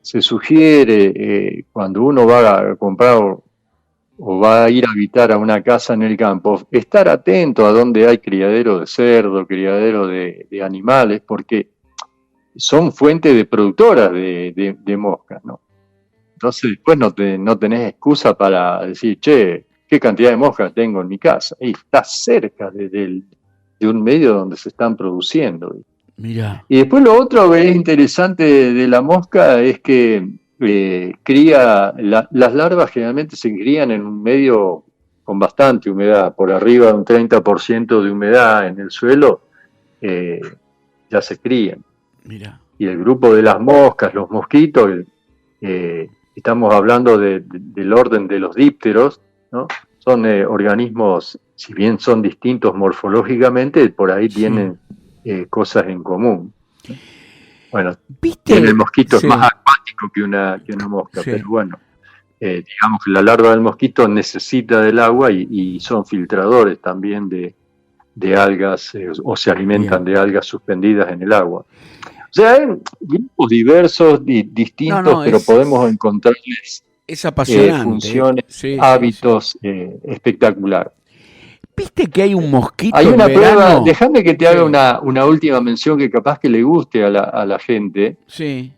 se sugiere, cuando uno va a comprar o va a ir a habitar a una casa en el campo, estar atento a donde hay criadero de cerdo, criadero de animales, porque son fuentes de productoras de moscas, ¿no? Entonces después no tenés excusa para decir, che, ¿qué cantidad de moscas tengo en mi casa? Y está cerca de un medio donde se están produciendo. Mirá. Y después lo otro que es interesante de la mosca es que las larvas generalmente se crían en un medio con bastante humedad, por arriba de un 30% de humedad en el suelo, ya se crían. Mirá. Y el grupo de las moscas, los mosquitos, estamos hablando del orden de los dípteros, ¿no? Son organismos, si bien son distintos morfológicamente, por ahí tienen cosas en común. Bueno, el mosquito es más acuático que una mosca, pero bueno, digamos que la larva del mosquito necesita del agua y son filtradores también de algas, o se alimentan de algas suspendidas en el agua. O sea, hay grupos diversos, distintos, pero podemos encontrarles es apasionante, funciones, hábitos espectacular. ¿Viste que hay un mosquito Hay una en verano? prueba, déjame que te haga una última mención que capaz que le guste a la gente. Sí.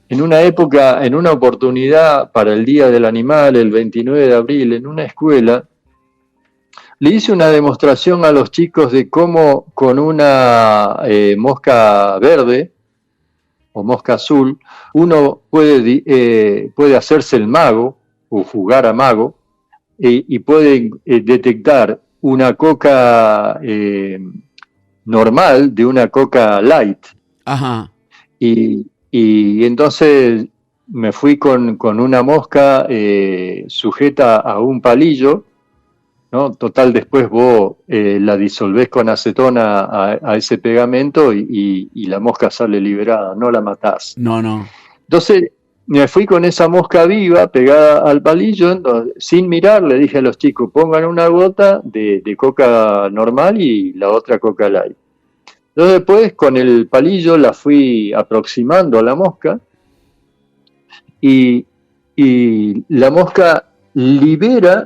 En una época, en una oportunidad para el Día del Animal, el 29 de abril, en una escuela, le hice una demostración a los chicos de cómo con una mosca verde o mosca azul, uno puede hacerse el mago o jugar a mago y puede detectar una coca normal de una coca light. Ajá. Y entonces me fui con una mosca sujeta a un palillo, ¿no? Total, después vos la disolvés con acetona a ese pegamento y la mosca sale liberada, no la matás. No. Entonces me fui con esa mosca viva pegada al palillo, entonces, sin mirar le dije a los chicos, pongan una gota de coca normal y la otra coca light. Entonces después con el palillo la fui aproximando a la mosca y la mosca libera,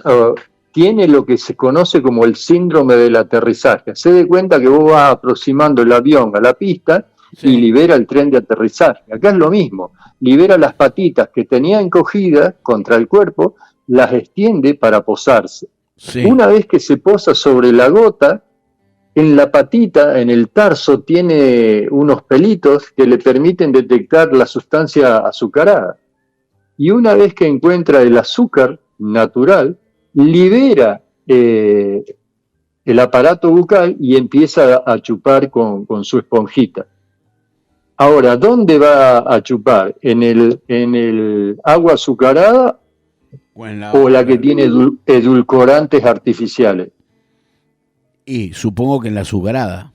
tiene lo que se conoce como el síndrome del aterrizaje. Se da cuenta que vos vas aproximando el avión a la pista y libera el tren de aterrizaje. Acá es lo mismo, libera las patitas que tenía encogidas contra el cuerpo, las extiende para posarse. Sí. Una vez que se posa sobre la gota, en la patita, en el tarso, tiene unos pelitos que le permiten detectar la sustancia azucarada. Y una vez que encuentra el azúcar natural, libera el aparato bucal y empieza a chupar con su esponjita. Ahora, ¿dónde va a chupar? ¿En el agua azucarada o la que tiene edulcorantes artificiales? Y supongo que en la azucarada.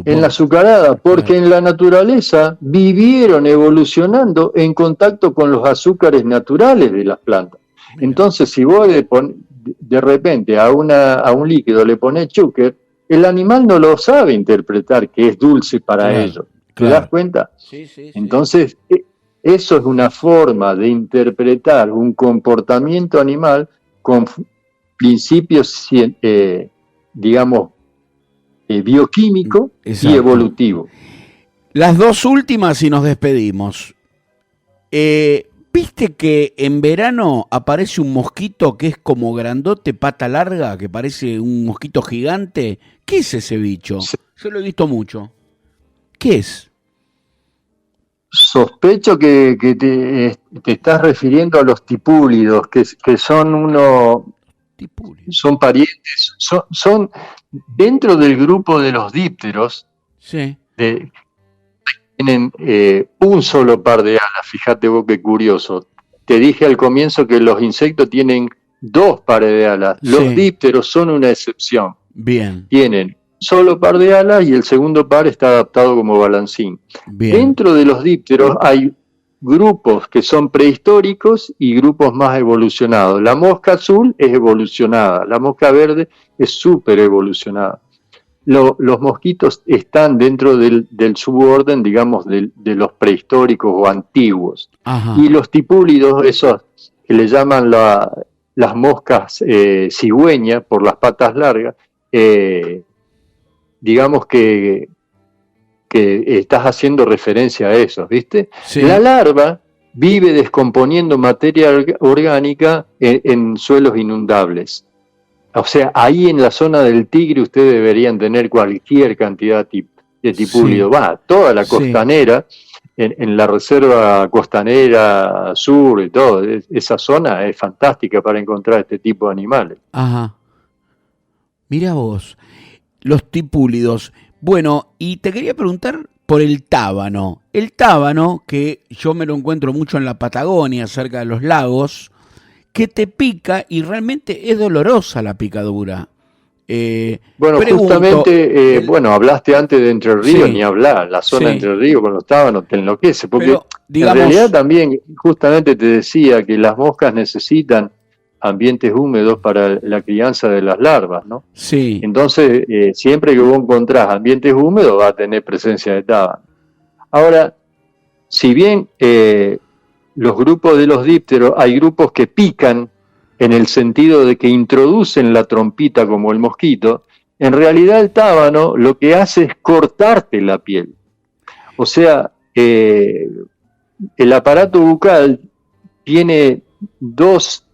En la azucarada, porque claro, en la naturaleza vivieron evolucionando en contacto con los azúcares naturales de las plantas. mira. Entonces, si vos de repente a un líquido le pones azúcar, el animal no lo sabe interpretar que es dulce para Claro, ellos. ¿Te claro. das cuenta? Sí. Entonces, eso es una forma de interpretar un comportamiento animal con principios, digamos, bioquímico Exacto. y evolutivo. Las dos últimas y nos despedimos. ¿Viste que en verano aparece un mosquito que es como grandote, pata larga, que parece un mosquito gigante? ¿Qué es ese bicho? Sí. Yo lo he visto mucho. ¿Qué es? Sospecho que te estás refiriendo a los tipúlidos, que son son parientes, son dentro del grupo de los dípteros. Sí. Tienen un solo par de alas, fíjate vos qué curioso. Te dije al comienzo que los insectos tienen 2 pares de alas. Los dípteros son una excepción. Bien. Tienen solo par de alas y el segundo par está adaptado como balancín. Bien. Dentro de los dípteros hay grupos que son prehistóricos y grupos más evolucionados. La mosca azul es evolucionada, la mosca verde es súper evolucionada. Los mosquitos están dentro del suborden, digamos, de los prehistóricos o antiguos. Ajá. Y los tipúlidos, esos que le llaman las moscas cigüeñas por las patas largas, digamos que estás haciendo referencia a esos, ¿viste? Sí. La larva vive descomponiendo materia orgánica en suelos inundables. O sea, ahí en la zona del Tigre ustedes deberían tener cualquier cantidad de tipúlido. Va, toda la costanera, en la reserva costanera sur y todo, esa zona es fantástica para encontrar este tipo de animales. Ajá. Mira vos, los tipúlidos. Bueno, y te quería preguntar por el tábano. El tábano, que yo me lo encuentro mucho en la Patagonia, cerca de los lagos, que te pica y realmente es dolorosa la picadura. Bueno, justamente, hablaste antes de Entre Ríos, ni hablar, la zona de Entre Ríos con los tábanos te enloquece, porque pero, digamos, en realidad también justamente te decía que las moscas necesitan ambientes húmedos para la crianza de las larvas, ¿no? Sí. Entonces, siempre que vos encontrás ambientes húmedos va a tener presencia de tábano. Ahora, si bien los grupos de los dípteros, hay grupos que pican en el sentido de que introducen la trompita como el mosquito, en realidad el tábano lo que hace es cortarte la piel. O sea, el aparato bucal tiene dos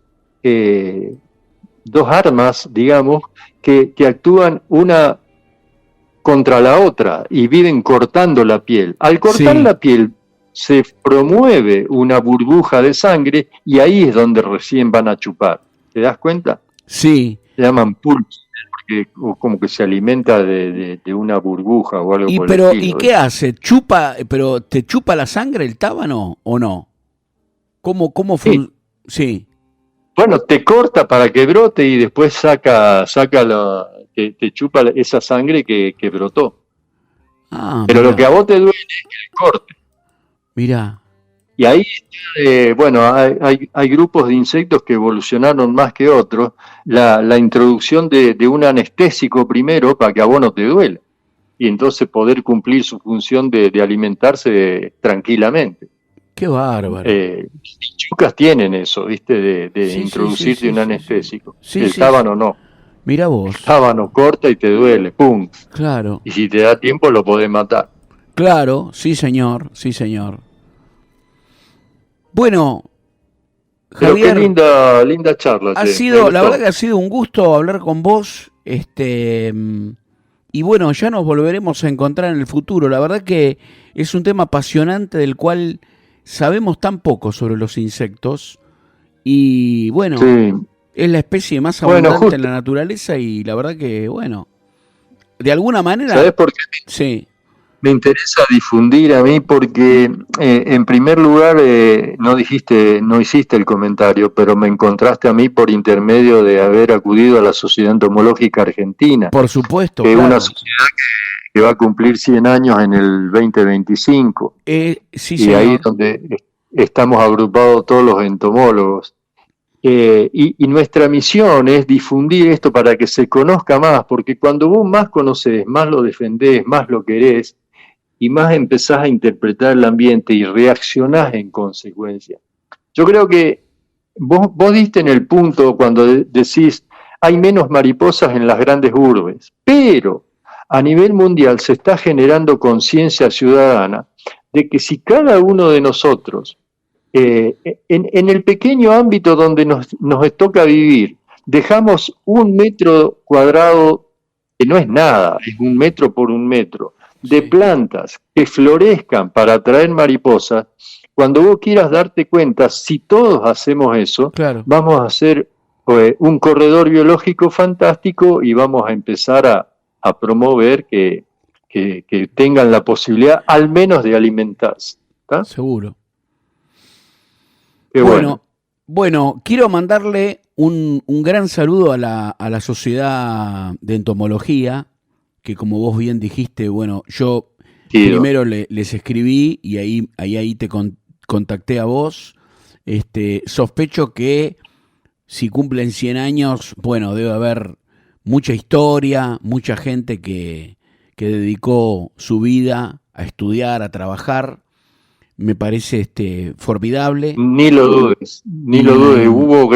armas, digamos, que actúan una contra la otra y viven cortando la piel. Al cortar la piel se promueve una burbuja de sangre y ahí es donde recién van a chupar. ¿Te das cuenta? Sí. Se llaman pulsos, porque como que se alimenta de una burbuja o algo por el estilo. ¿Y qué hace? ¿Chupa, pero te chupa la sangre el tábano o no? ¿Cómo funciona? Sí. Bueno, te corta para que brote y después te chupa esa sangre que brotó. Pero mirá, lo que a vos te duele es el corte. Mirá. Y ahí, bueno, hay grupos de insectos que evolucionaron más que otros. La introducción de un anestésico primero para que a vos no te duele. Y entonces poder cumplir su función de alimentarse tranquilamente. Qué bárbaro. Chucas tienen eso, ¿viste? De introducirte un anestésico. El tábano no. Mira vos. El tábano corta y te duele, ¡pum! Claro. Y si te da tiempo lo podés matar. Claro, sí señor, sí señor. Bueno, Javier, pero qué linda charla. La verdad que ha sido un gusto hablar con vos, y bueno, ya nos volveremos a encontrar en el futuro. La verdad que es un tema apasionante del cual sabemos tan poco sobre los insectos y bueno, es la especie más abundante en la naturaleza y la verdad que bueno, de alguna manera... ¿Sabés por qué? Sí. Me interesa difundir a mí porque, en primer lugar, no hiciste el comentario, pero me encontraste a mí por intermedio de haber acudido a la Sociedad Entomológica Argentina. Por supuesto, que es una sociedad que va a cumplir 100 años en el 2025. Sí, y señor. ahí es donde estamos agrupados todos los entomólogos. Y nuestra misión es difundir esto para que se conozca más, porque cuando vos más conocés, más lo defendés, más lo querés, y más empezás a interpretar el ambiente y reaccionás en consecuencia. Yo creo que vos diste en el punto cuando decís hay menos mariposas en las grandes urbes, pero a nivel mundial se está generando conciencia ciudadana de que si cada uno de nosotros, en el pequeño ámbito donde nos toca vivir, dejamos 1 metro cuadrado, que no es nada, es 1 metro por 1 metro, de plantas que florezcan para atraer mariposas, cuando vos quieras darte cuenta, si todos hacemos eso, vamos a hacer un corredor biológico fantástico y vamos a empezar a promover que tengan la posibilidad al menos de alimentarse. ¿Está? Seguro. Qué bueno, quiero mandarle un gran saludo a la Sociedad de Entomología, que como vos bien dijiste, bueno, yo primero les escribí y ahí te contacté a vos. Sospecho que si cumplen 100 años, bueno, debe haber mucha historia, mucha gente que dedicó su vida a estudiar, a trabajar. Me parece formidable. Ni lo dudes, lo dudes. Hubo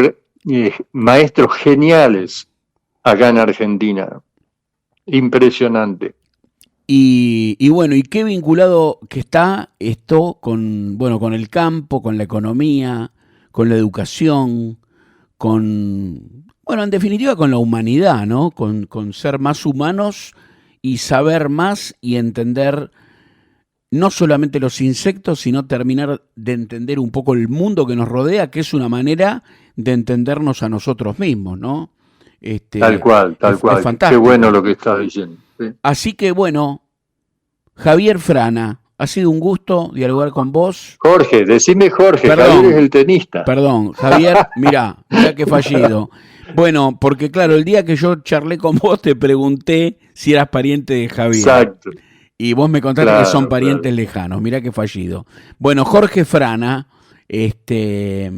maestros geniales acá en Argentina. Impresionante. Y bueno, y qué vinculado que está esto con el campo, con la economía, con la educación, en definitiva con la humanidad, ¿no? Con ser más humanos y saber más y entender no solamente los insectos, sino terminar de entender un poco el mundo que nos rodea, que es una manera de entendernos a nosotros mismos, ¿no? Tal cual. Qué bueno lo que estás diciendo. Sí. Así que bueno, Javier Frana, ha sido un gusto dialogar con vos. Jorge, decime Jorge, perdón, Javier es el tenista. Perdón, Javier, mirá que fallido. Bueno, porque claro, el día que yo charlé con vos te pregunté si eras pariente de Javier. Exacto. Y vos me contaste que son parientes lejanos, mirá que fallido. Bueno, Jorge Frana, que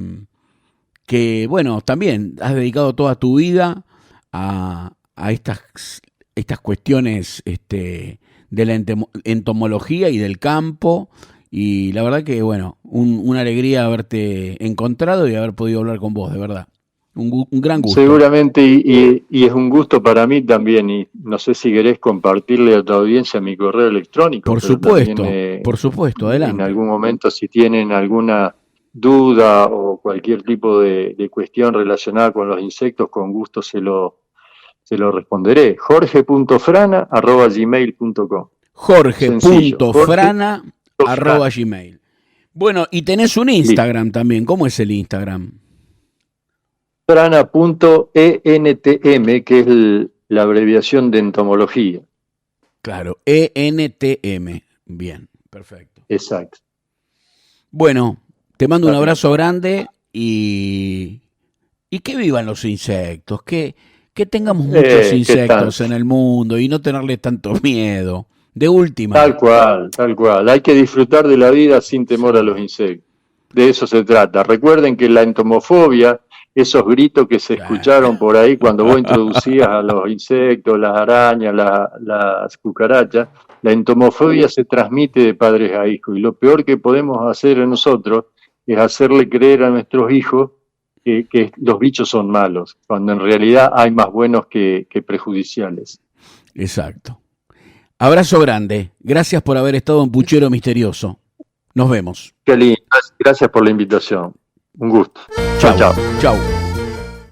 bueno, también has dedicado toda tu vida a estas cuestiones de la entomología y del campo, y la verdad que bueno, una alegría haberte encontrado y haber podido hablar con vos, de verdad. Un gran gusto. Seguramente, y es un gusto para mí también, y no sé si querés compartirle a tu audiencia mi correo electrónico. Por pero supuesto, también, por supuesto, adelante. En algún momento, si tienen alguna duda o cualquier tipo de cuestión relacionada con los insectos, con gusto se lo responderé. jorge.frana@gmail.com. jorge.frana@gmail. Bueno, y tenés un Instagram también. ¿Cómo es el Instagram? Frana.entm, que es la abreviación de entomología. Claro, ENTM. Bien, perfecto. Exacto. Bueno, te mando un abrazo grande y que vivan los insectos, que tengamos muchos insectos en el mundo y no tenerle tanto miedo. De última. Tal cual, tal cual. Hay que disfrutar de la vida sin temor a los insectos. De eso se trata. Recuerden que la entomofobia, esos gritos que se escucharon por ahí cuando vos introducías a los insectos, las arañas, las cucarachas, la entomofobia se transmite de padres a hijos. Y lo peor que podemos hacer nosotros es hacerle creer a nuestros hijos que los bichos son malos, cuando en realidad hay más buenos que perjudiciales. Exacto. Abrazo grande. Gracias por haber estado en Puchero Misterioso. Nos vemos. Qué lindo. Gracias por la invitación. Un gusto. Chau. Chau.